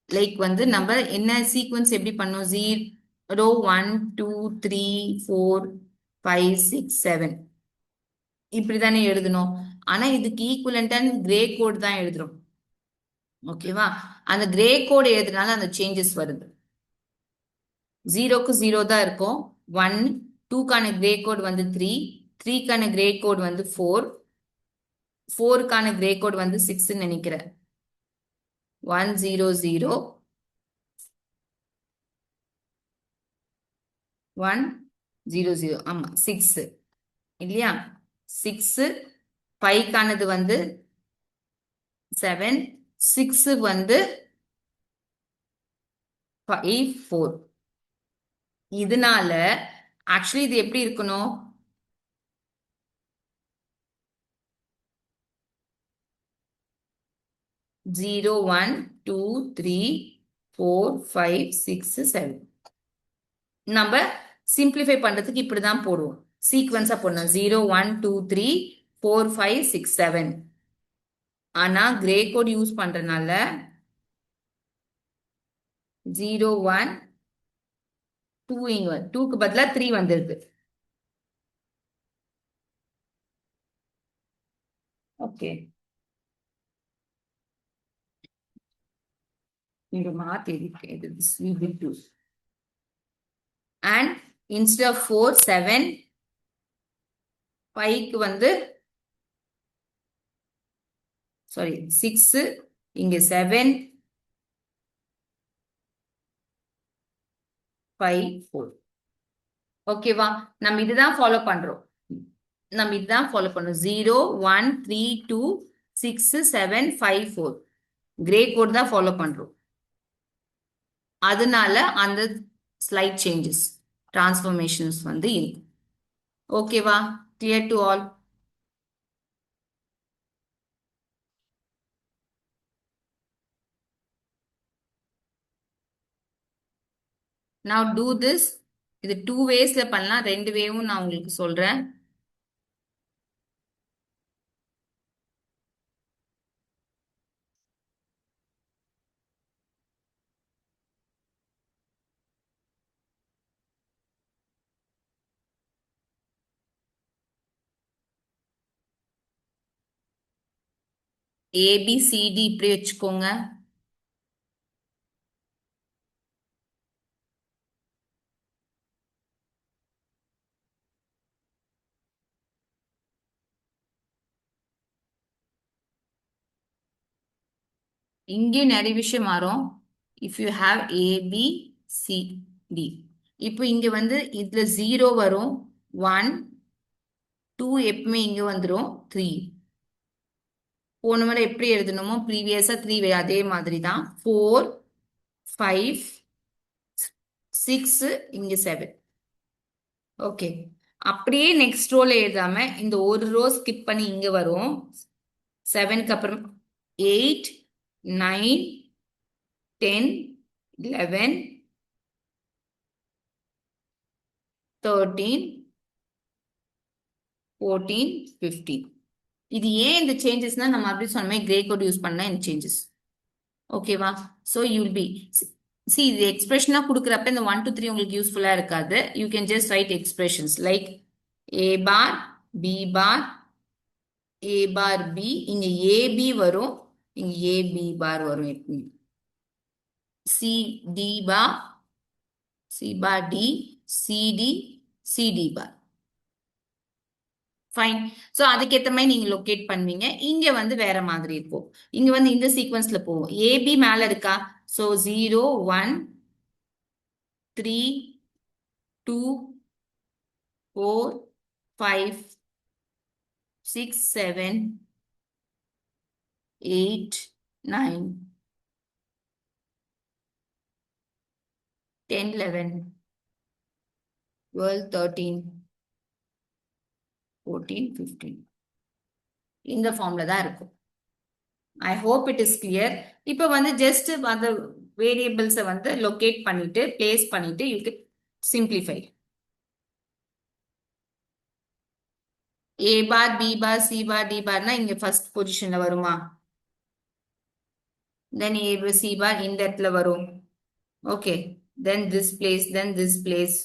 லைக் வந்து நம்ம என்ன சீக்வன்ஸ் எப்படி பண்ணோம், 0 1 2 3 4 5 6 7 இப்படிதானே எழுதணும். ஆனா இதுக்கு ஈக்குவலண்டான கிரே கோட் தான் எழுதுறோம். ஓகேவா? அந்த கிரே கோட் எழுதுனால அந்த சேஞ்சஸ் வருது. 0க்கு 0 தான் இருக்கும். 1 2க்கான கிரே கோட் வந்து 3, 3க்கான கிரே கோட் வந்து 4, 4க்கான கிரே கோட் வந்து 6 நினைக்கிறேன். 1 0 0 1 ஜீரோ ஜீரோ ஆமா 6 இல்லையா? 6 5க்கானது வந்து 7 6 வந்து 5 4. இதனால ஆக்சுவலி இது எப்படி இருக்கணும்? 0 1 2 3 4 5 6 7. நம்ம சிம்பிளிஃபை பண்றதுக்கு இப்படிதான் போடுவோம். சீக்வன்ஸா போடணும். 0 1 2 3 4 5 6 7. ஆனா கிரே கோட் யூஸ் பண்றதுனால 0 1 2 இங்க 2க்கு பதிலா 3 வந்துருது. ஓகே, இங்க மாத்தி இருக்கு. இது we will do. And instead of 4 7 5க்கு வந்து சாரி 6 இங்க 7 5 4. ஓகேவா? நம்ம இதுதான் ஃபாலோ பண்றோம். நம்ம இதுதான் ஃபாலோ பண்ணோம். 0 1 3 2 6 7 5 4 கிரே கோட் தான் ஃபாலோ பண்றோம். அதனால அந்த ஸ்லைட் சேஞ்சஸ் டிரான்ஸ்ஃபர்மேஷன்ஸ் வந்து இருக்கு. ஓகேவா? Clear to all? Now do this. இது 2 வேஸ்ல பண்ணலாம். 2 வேவும் நான் உங்களுக்கு சொல்றேன். ஏபிசிடி இப்படி வச்சுக்கோங்க. இங்கே நிறைய விஷயம் மாறும். இஃப் யூ ஹாவ் ஏபிசிடி, இப்போ இங்க வந்து இதுல 0 வரும், 1 2 எப்பவுமே இங்க வந்துரும், 3. போன முறை எப்படி எழுதணுமோ ப்ரீவியஸா 3 அதே மாதிரி தான். 4 5 6 இங்க 7. ஓகே, அப்படியே நெக்ஸ்ட் ரோல எழுதாம இந்த ஒரு ரோ ஸ்கிப் பண்ணி இங்க வரும். 7க்கு அப்புறம் 8 9 10 11 13 14 15. இது ஏன் இந்த சேஞ்சஸ்னா நம்ம அப்படி சொன்ன கிரே கோட் யூஸ் பண்ணா இந்த சேஞ்சஸ். ஓகேவா? ஸோ யூல் பி சி இது எக்ஸ்பிரஷனா கொடுக்குறப்ப இந்த 1 to 3 உங்களுக்கு யூஸ்ஃபுல்லா இருக்காது. You can just write expressions like A bar B bar A bar B. இங்க ஏபி வரும், இங்க ஏபி பார் வரும். C D bar C bar D CD CD bar. Fine. So அதுக்கேற்ற மாதிரி நீங்க லொக்கேட் பண்ணுவீங்க. இங்க வந்து வேற மாதிரி இருக்கும். இங்க வந்து இந்த சீக்வன்ஸ்ல போவோம். ஏபி மேல இருக்கா? ஸோ 0 1 3 2 4 5 6 7 8 9 10 11 12 13 14 15. இந்த ஃபார்ம்ல தான் இருக்கும். I hope it is clear. இப்போ வந்து ஜஸ்ட் அந்த வேரியபிள்ஸை வந்து லொக்கேட் பண்ணிட்டு பிளேஸ் பண்ணிட்டு you can simplify. A bar B bar C bar D பார்னா இங்க ஃபர்ஸ்ட் பொசிஷன்ல வருமா? தென் ஏ சி பார் இந்த இடத்துல வரும். Okay, then this place, then this place,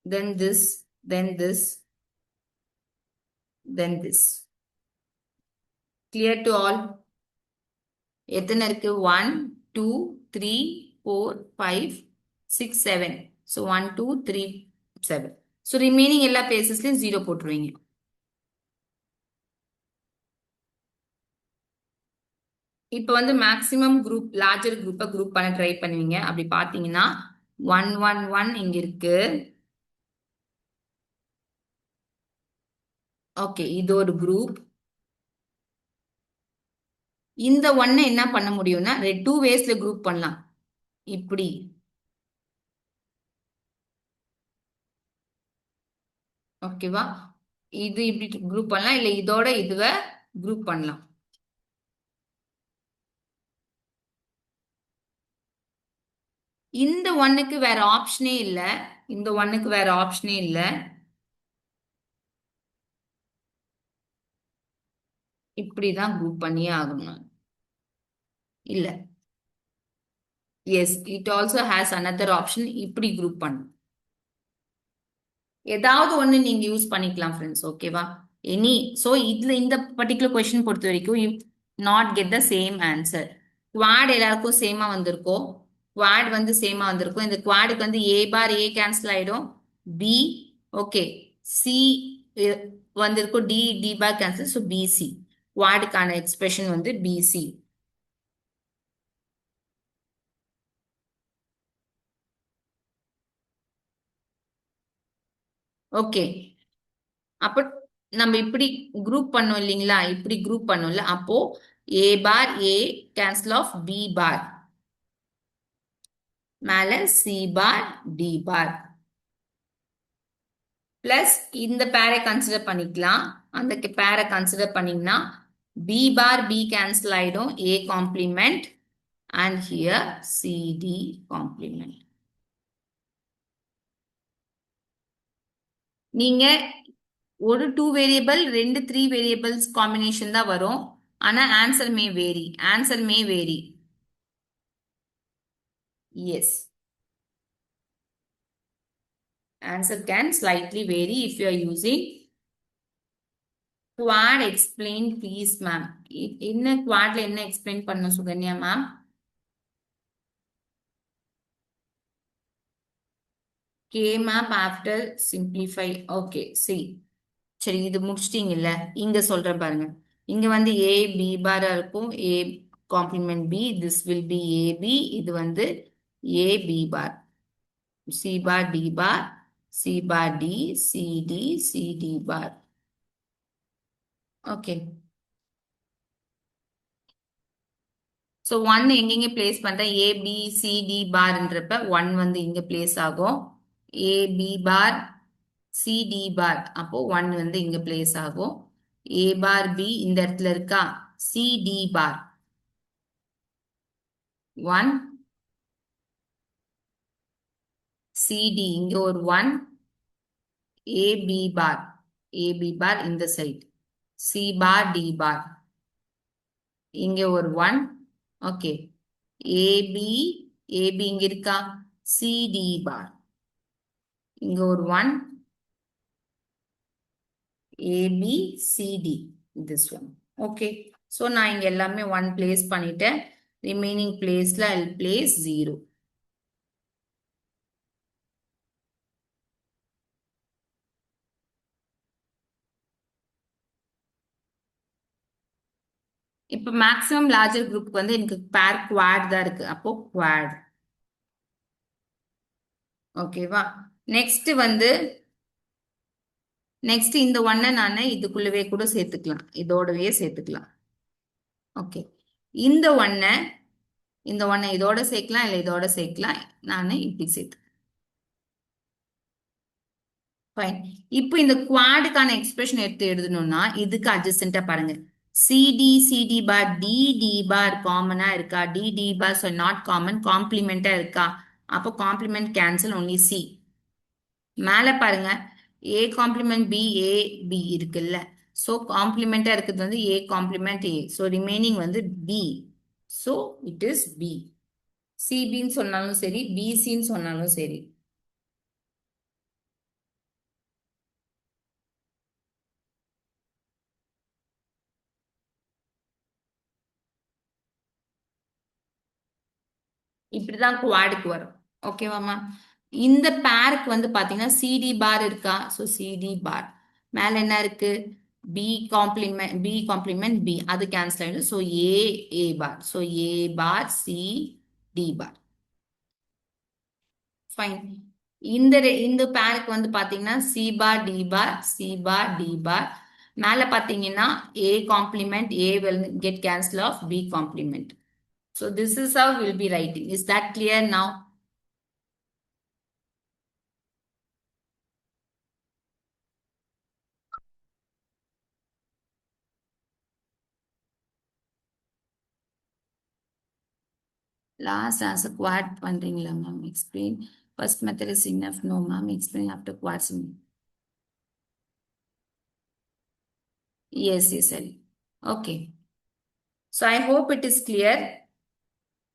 then this, then this, then this. Clear to all? எத்தனை இருக்கு? 1 2 3 4 5 6 7. ஸோ 1 2 3 7. ஸோ ரிமைனிங் எல்லா பிளேசஸ்லயும் 0 போட்டுருவீங்க. இப்போ வந்து மேக்ஸிமம் குரூப் லார்ஜர் குரூப்பை குரூப் பண்ண ட்ரை பண்ணுவீங்க. அப்படி பார்த்தீங்கன்னா 1 1 1 இங்க இருக்கு, ஓகே, இது ஒரு குரூப். இந்த ஒன்னை என்ன பண்ண முடியும்னா டூ வேஸ்ல குரூப் பண்ணலாம். இப்படி. ஓகேவா? இது இப்படி குரூப் பண்ணலாம், இல்ல இதோட இதுவ குரூப் பண்ணலாம். இந்த ஒன்னுக்கு வேற ஆப்ஷனே இல்ல. இந்த ஒன்னுக்கு வேற ஆப்ஷனே இல்ல. இப்படிதான் குரூப் பண்ணியே ஆகணும். இல்ல. Yes, it also has another option. இப்படி குரூப் பண்ணும். ஏதாவது ஒண்ணு நீங்க யூஸ் பண்ணிக்கலாம் ஃப்ரெண்ட்ஸ். ஓகேவா? எனி. சோ இதுல இந்த பர்டிகுலர் கொஸ்டின் பொறுத்த வரைக்கும் you not get the same answer. Quad எல்லாருக்கும் சேமா வந்திருக்கும். குவாட் வந்து சேமா வந்திருக்கும். இந்த குவாடுக்கு வந்து ஏ பார் ஏ கேன்சல் ஆயிடும். பி. ஓகே. சி வந்திருக்கும். D D bar cancel. So BC. குவாடுக்கான எக்ஸ்பிரஷன் வந்து பிசி. ஓகே. அப்ப நம்ம இப்படி குரூப் பண்ணோம் இல்லைங்களா? இப்படி குரூப் பண்ணோம்ல, அப்போ A bar A cancel of B bar, மேல சி பார் டி பார், பிளஸ் இந்த பேரை கன்சிடர் பண்ணிக்கலாம். அந்த பேரை கன்சிடர் பண்ணீங்கன்னா பி பார் பி கேன்சல் ஆயிடும், A complement, and here C D complement. நீங்க ஒரு டூ வேரியபிள், ரெண்டு த்ரீ வேரியபிள்ஸ் காம்பினேஷன் தான் வரும். ஆனா answer may vary. Answer may vary. Yes. Answer can slightly vary if you are using quad. Explain please ma'am. என்ன quadல என்ன explain பண்ண Sukanya ma'am? K map after simplify. Okay, see. சரி, இது முடிச்சிட்டீங்கல்ல? இங்க சொல்றேன் பாருங்க. இங்க வந்து A B பார் இருக்கும். A complement B. This will be AB. இது வந்து A B bar. C bar D bar. C bar D. C D. C D bar. Okay. So one எங்கெங்க பிளேஸ் பண்றேன்? ஏ பி சி டி பார்ன்றப்ப ஒன் வந்து இங்க பிளேஸ் ஆகும். ஏ பி பார் சி டி பார், அப்போ ஒன் வந்து இங்க பிளேஸ் ஆகும். ஏ பார் பி இந்த இடத்துல இருக்கா? சி டி பார் ஒன், சி டி இங்க ஒரு ஒன், ஏ பி பார், ஏ பி பார் இந்த சைட், சி பார் டி பார் இங்க ஒரு ஒன். ஓகே. ஏபி, ஏபி இங்க இருக்கா? சிடி பார் இங்க ஒரு one, ABCD this one. Okay. So நான் இங்க எல்லாமே ஒன் பிளேஸ் பண்ணிட்டேன். ரிமைனிங் பிளேஸ்ல ஐ பிளேஸ் 0. இப்ப மேக்ஸிமம் லார்ஜர் குரூப் வந்து எனக்கு பேர் குவாட் தான் இருக்கு. அப்போ குவாட். ஓகேவா? நெக்ஸ்ட் வந்து நெக்ஸ்ட் இந்த ஒன்னை நான் இதுக்குள்ளவே கூட சேர்த்துக்கலாம். இதோடவே சேர்த்துக்கலாம். ஓகே. இந்த ஒன்னை இதோட சேர்க்கலாம், இல்லை இதோட சேர்க்கலாம். நான் இப்படி சேர்த்து ஃபைன். இப்போ இந்த குவாடுக்கான எக்ஸ்பிரஷன் எடுத்து எழுதணும்னா இதுக்கு அட்ஜஸ்டண்டா பாருங்க. CD CD bar D D bar காமனா இருக்கா? D D bar so not common. காம்ப்ளிமெண்டா இருக்கா? அப்போ காம்ப்ளிமெண்ட் கேன்சல், ஒன்லி சி. மேல பாருங்க, A complement B A B இருக்குல்ல. ஸோ காம்ப்ளிமெண்டா இருக்கிறது வந்து A complement A. So remaining வந்து B. So it is B. சிபின்னு சொன்னாலும் சரி, பிசின்னு சொன்னாலும் சரி. இப்படிதான் குவாடுக்கு வரும். ஓகேவா மேம்? இந்த பேருக்கு வந்து பாத்தீங்கன்னா சிடி பார் இருக்கா? ஸோ சிடி பார் மேல என்ன இருக்கு? பி காம்ப்ளிமெண்ட் பி, அது கேன்சல் ஆயிடும். So A A bar. So A bar C D bar. Fine. இந்த இந்த பேருக்கு வந்து பாத்தீங்கன்னா C bar D bar, C bar D பார். மேல பாத்தீங்கன்னா A complement A will get cancel of B complement. So this is how we'll be writing. Is that clear now? Last answer quad பண்றீங்களா ma'am? Explain. First method is enough. No ma'am. Explain after quads. Yes, yes, sir. Okay. So I hope it is clear.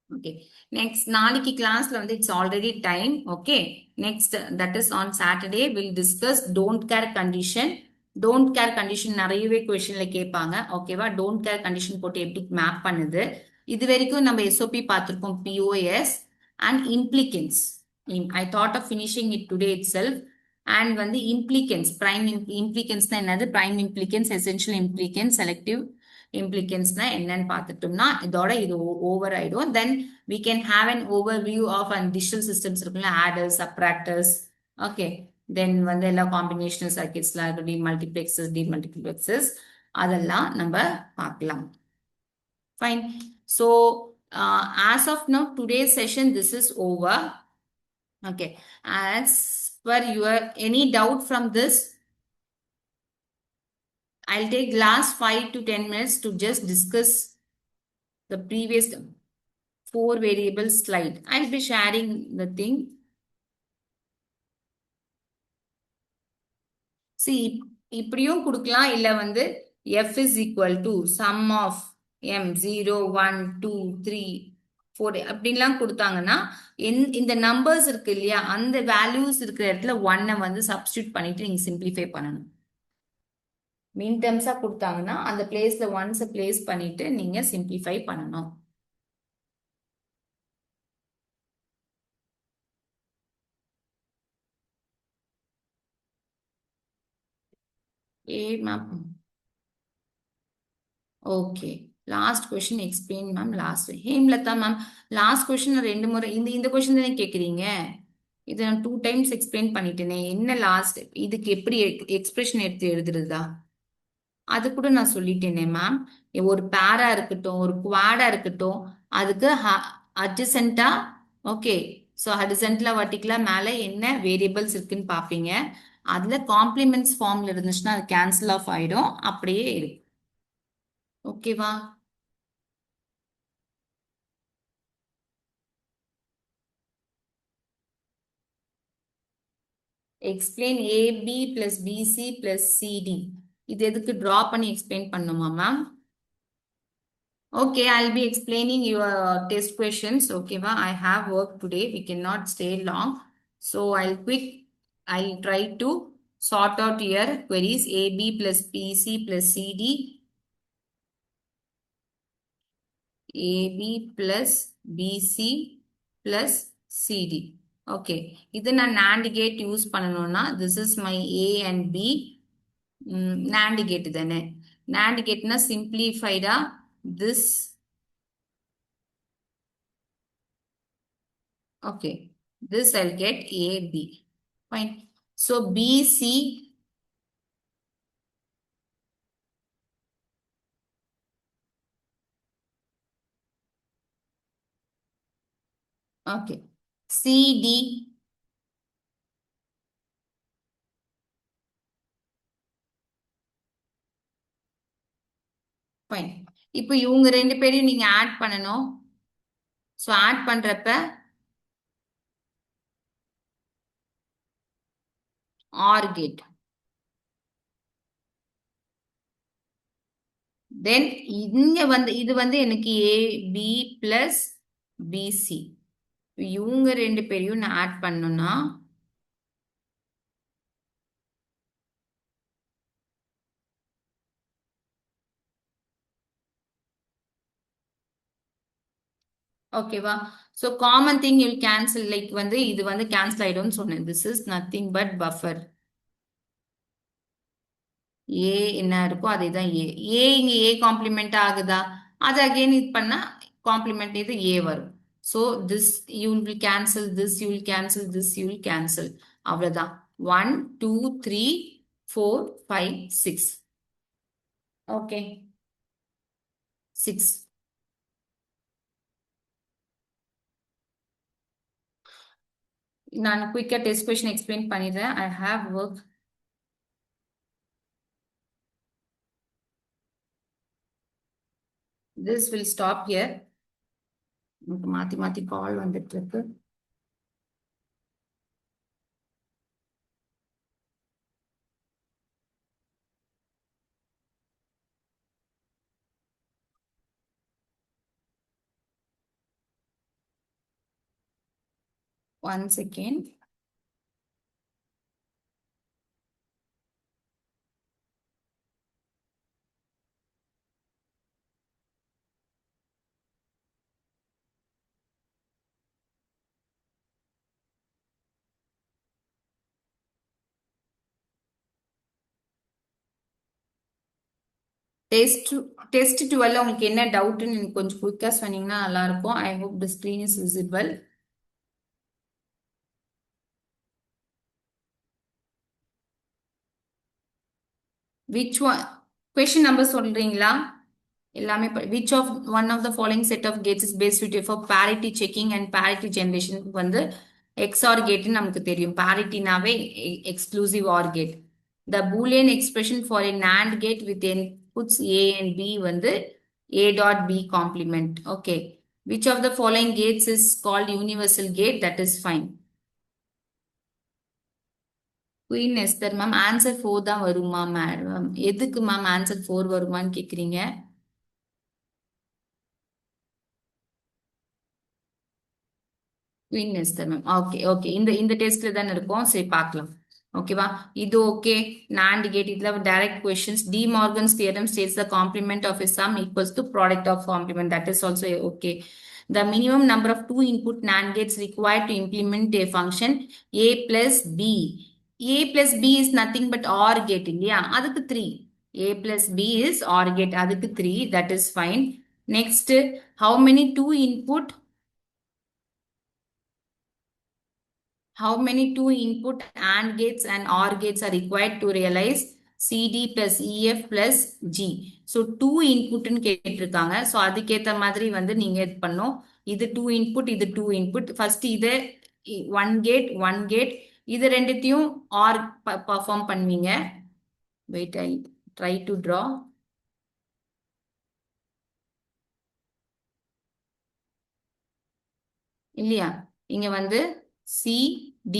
Okay. Next, நாளைக்கு கிளாஸ்ல வந்து it's already time. Okay. Next, that is on Saturday, we'll discuss don't care condition. Don't care condition நிறையவே கொஸ்டின்ல கேட்பாங்க. ஓகேவா? Don't care condition போட்டு எப்படி மேப் பண்ணுது. இது வரைக்கும் நம்ம SOP பார்த்திருக்கோம் POS and implicants. I thought of finishing it today itself. And வந்து implicants, prime implicants தான் என்னது? Prime implicants, essential implicants, selective implicants னா என்னன்னு பார்த்துட்டோம்னா இதோட இது ஓவர் ஆயிடும். Then we can have an overview of digital systems இருக்குல்ல, adders, subtractors. Okay. Then வந்து எல்லா combinational circuitsலாம் இருக்கு, multiplexes, demultiplexes, அதெல்லாம் நம்ம பார்க்கலாம். Fine. So as of now, today's session, this is over. Okay. As per your any doubt from this, I'll take last 5 to 10 minutes to just discuss the previous 4 variables slide. I'll be sharing the thing. See, இப்படியும் கொடுக்கலாம், இல்ல வந்து f is equal to sum of m 0 1 2 3 4 அப்படின்லாம் கொடுத்தாங்கன்னா இந்த நம்பர்ஸ் இருக்கு இல்லையா, அந்த வேல்யூஸ் இருக்கிற இடத்துல 1 வந்து சப்ஸ்டியூட் பண்ணிட்டு நீங்க சிம்பிளிஃபை பண்ணணும். மீன் டேர்ம்ஸா கொடுத்தாங்கன்னா அந்த பிளேஸ்ல ஒன்ஸ் பிளேஸ் பண்ணிட்டு நீங்க சிம்பிளிஃபை பண்ணணும். A ma'am. Okay. Last question explain ma'am. Last. Hemlata ma'am. Last question ரெண்டு முறை இந்த question தானே கேக்குறீங்க. இதை நான் 2 times explain பண்ணிட்டேனே. என்ன லாஸ்ட் இதுக்கு எப்படி எக்ஸ்பிரஷன் எடுத்து எழுதுறதா அது கூட நான் சொல்லிட்டேனே மேம். ஒரு பேரா இருக்கட்டும், ஒரு குவாடா இருக்கட்டும், அதுக்கு அட்ஜசென்டா, ஓகே, ஸோ ஹரிசன்டலா வர்டிகலா மேல என்ன வேரியபிள்ஸ் இருக்குன்னு பார்ப்பீங்க. அதுல காம்ப்ளிமெண்ட்ஸ் ஃபார்ம்ல இருந்துச்சுன்னா அது கேன்சல் ஆஃப் ஆயிடும், அப்படியே இருக்கு. ஓகேவா? Explain AB plus BC plus CD. இது எதுக்கு டிரா பண்ணி எக்ஸ்பிளைன் பண்ணுமா ma'am? Okay, I'll be explaining your test questions. Okay, va? I have work today. We cannot stay long. So I'll try to sort out your queries AB plus PC plus CD. AB plus BC plus CD. Okay. இது நான் NAND gate use பண்ணணும்னா, this is my A and B. NAND gate தானே. NAND gate na simplified this. Okay. This I'll get AB. Fine. So BC. Okay. CD. Fine. இப்போ இவங்க ரெண்டு பேரையும் நீங்க ஆட் பண்ணணும். ஸோ ஆட் பண்றப்ப ஆர் கேட். தென் இங்க வந்து இது வந்து எனக்கு ஏ பி பிளஸ் பிசி. இவங்க ரெண்டு பேரையும் நான் ஆட் பண்ணணும்னா ஓகேவா? So common thing you cancel, like வந்து இது வந்து கேன்சல் ஆயிடும்னு சொன்னேன். This is nothing but buffer. A என்ன இருக்கோ அதே தான் ஏ. ஏ இங்க ஏ காம்ப்ளிமெண்ட் ஆகுதா, அது அகைன் இது பண்ணா காம்ப்ளிமெண்ட் இது ஏ வரும். So this you will cancel, this you will cancel, this you will cancel. அவ்வளவுதான். 1 2 3 4 5 6. Okay. 6. நான் குயிக்கா டெஸ்ட் கொஸ்டின் எக்ஸ்பிளைன் பண்ணிடுறேன். I have work. This will stop here. எனக்கு மாத்தி மாத்தி கால் வந்துட்டு இருக்கு. One second. டெஸ்ட் டெஸ்ட் 12 உங்களுக்கு என்ன டவுட்னு எனக்கு கொஞ்சம் குயிக்கா சொன்னீங்கன்னா நல்லா இருக்கும். I hope the screen is visible. Which one question number சொல்றீங்களா? எல்லாமே which of one of the following set of gates is based for parity checking and parity generation வந்து XOR கேட்னு நமக்கு தெரியும். பாரிட்டினாவே exclusive or gate. The Boolean expression for a NAND gate with inputs A and B வந்து A dot B complement. Okay. Which of the following gates is called universal gate? That is fine. Queen Esther ma'am answer 4 தான் வருமா மேடம்? எதுக்கு மேம் ஆன்சர் 4 வருமான்னு கேக்குறீங்க? Queen Esther ma'am. Okay okay, இந்த இந்த டெஸ்ட்ல தானே இருக்கும். சரி பார்க்கலாம். ஓகேவா? இது ஓகே. நாண்ட் கேட் இதுல direct questions. De Morgan's theorem states the complement of a sum equals to product of complement. That is also okay. The minimum number of two input NAND gates required to implement a function a plus b. A plus b is nothing but OR gate இல்லையா? அதுக்கு 3. A plus b is OR gate. அதுக்கு 3. That is fine. Next, how many two input how many two input AND gates and OR gates are required to realize CD plus EF plus G? So, two input ன்னு கேட்டிருக்காங்க. So, அதுக்கேத்த மாதிரி வந்து நீங்க இது பண்ணும். இது two input, இது two input. First இது one gate. இது ரெண்டுத்தையும் OR perform பண்ணுவீங்க. Wait, I try to draw. இல்லையா? இங்க வந்து CD,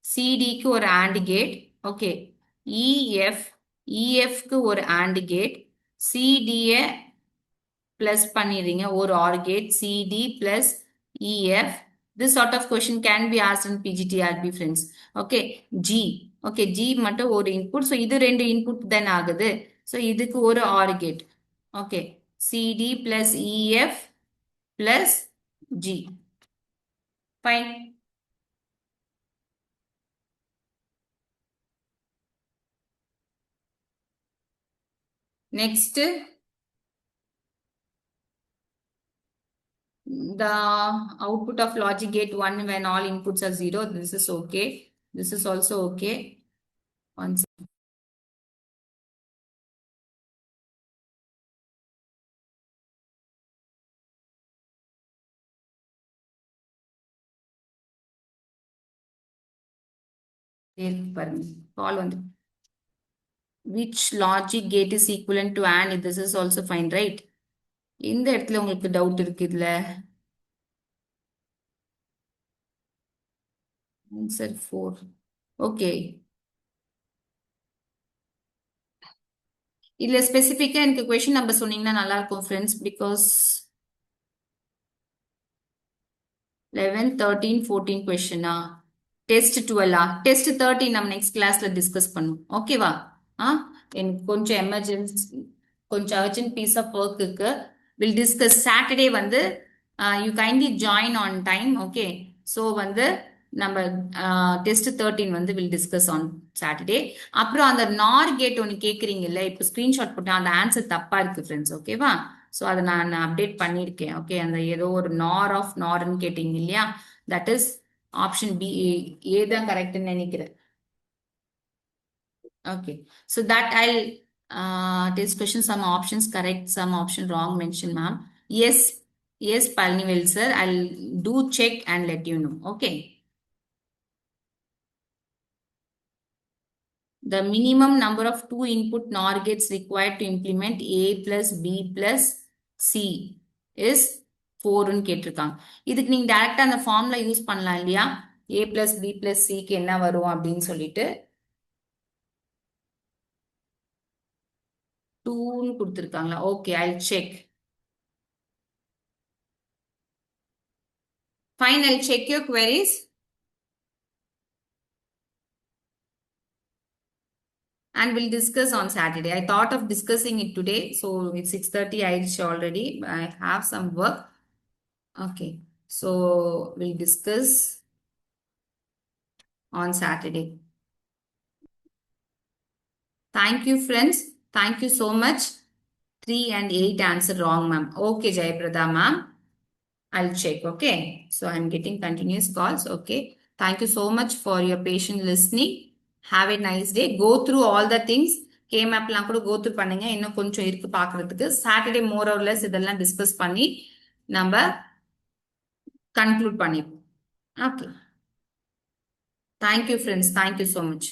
CDக்கு ஒரு AND கேட். ஓகே. EF, EFக்கு ஒரு AND கேட். CD பிளஸ் பண்ணிடுறீங்க ஒரு OR gate. CD plus EF. This sort of question can be asked in PGTRB friends. Okay. G. Okay, G மட்டும் ஒரு இன்புட். ஸோ இது ரெண்டு இன்புட் தானே ஆகுது. ஸோ இதுக்கு ஒரு OR gate. Okay. CD plus EF plus G. Fine. Next, the output of logic gate 1 when all inputs are 0. This is okay. This is also okay. One second. Call on which logic gate is equivalent to AND? This is also fine, right? இந்த இடத்துல உங்களுக்கு டவுட் இருக்கு இதுல. Answer 4. Okay. இதுல ஸ்பெசிஃபிக்கா எனக்கு கொஸ்டின் நம்பர் சொன்னீங்கன்னா நல்லா இருக்கும் ஃப்ரெண்ட்ஸ். பிகாஸ் 11, 13, 14 கொஸ்டினா? டெஸ்ட் 12 டெஸ்ட் 13 நம்ம நெக்ஸ்ட் கிளாஸ்ல டிஸ்கஸ் பண்ணுவோம். ஓகேவா? ஆ எனக்கு கொஞ்சம் எமர்ஜென்சி, கொஞ்சம் அர்ஜென்ட் பீஸ் ஆஃப் ஒர்க் இருக்கு. வில் டிஸ்கஸ் சாட்டர்டே வந்து you kindly join on time. Okay. So வந்து நம்ம டெஸ்ட் 13 வந்து வில் டிஸ்கஸ் ஆன் சாட்டர்டே. அப்புறம் அந்த நார் கேட் ஒன்று கேட்குறீங்கல்ல, இப்போ ஸ்க்ரீன்ஷாட் போட்டேன், அந்த ஆன்சர் தப்பா இருக்கு ஃப்ரெண்ட்ஸ். ஓகேவா? ஸோ அதை நான் அப்டேட் பண்ணியிருக்கேன். ஓகே. அந்த ஏதோ ஒரு நார் ஆஃப் நார்ன்னு கேட்டீங்க இல்லையா? That is option B. A தான் கரெக்ட்னு நினைக்கிறேன். Okay. So that I'll This question, some options correct, some option wrong mentioned, ma'am. Yes, yes, Palnivel sir. I'll do check and let you know. Okay. The minimum number of two input NOR gates required to implement A plus B plus C is 4ன்னு கேட்டிருக்காங்க. இதுக்கு நீங்க டைரக்டா அந்த ஃபார்முலா யூஸ் பண்ணலாம் இல்லையா? A plus B plus C க்கு என்ன வரும் அப்படின்னு சொல்லிட்டு 2ன்னு கொடுத்துருக்காங்களா? Okay, I check. Fine, I'll check your queries and we'll discuss on Saturday. I thought of discussing it today, so it's 6:30 I reached already. I have some work. Okay, so we'll discuss on Saturday. Thank you, friends. Thank you so much. 3 and 8 answer wrong, ma'am. Okay, Jayaprada, ma'am. I'll check. Okay. So I'm getting continuous calls. Okay. Thank you so much for your patient listening. Have a nice day. Go through all the things. K-mapலாம் கூட go through பண்ணுங்க. இன்னும் கொஞ்சம் இருக்கு பார்க்கறதுக்கு. Saturday more or less இதெல்லாம் discuss பண்ணி நம்ம conclude பண்ணிப்போம். Okay. Thank you, friends. Thank you so much.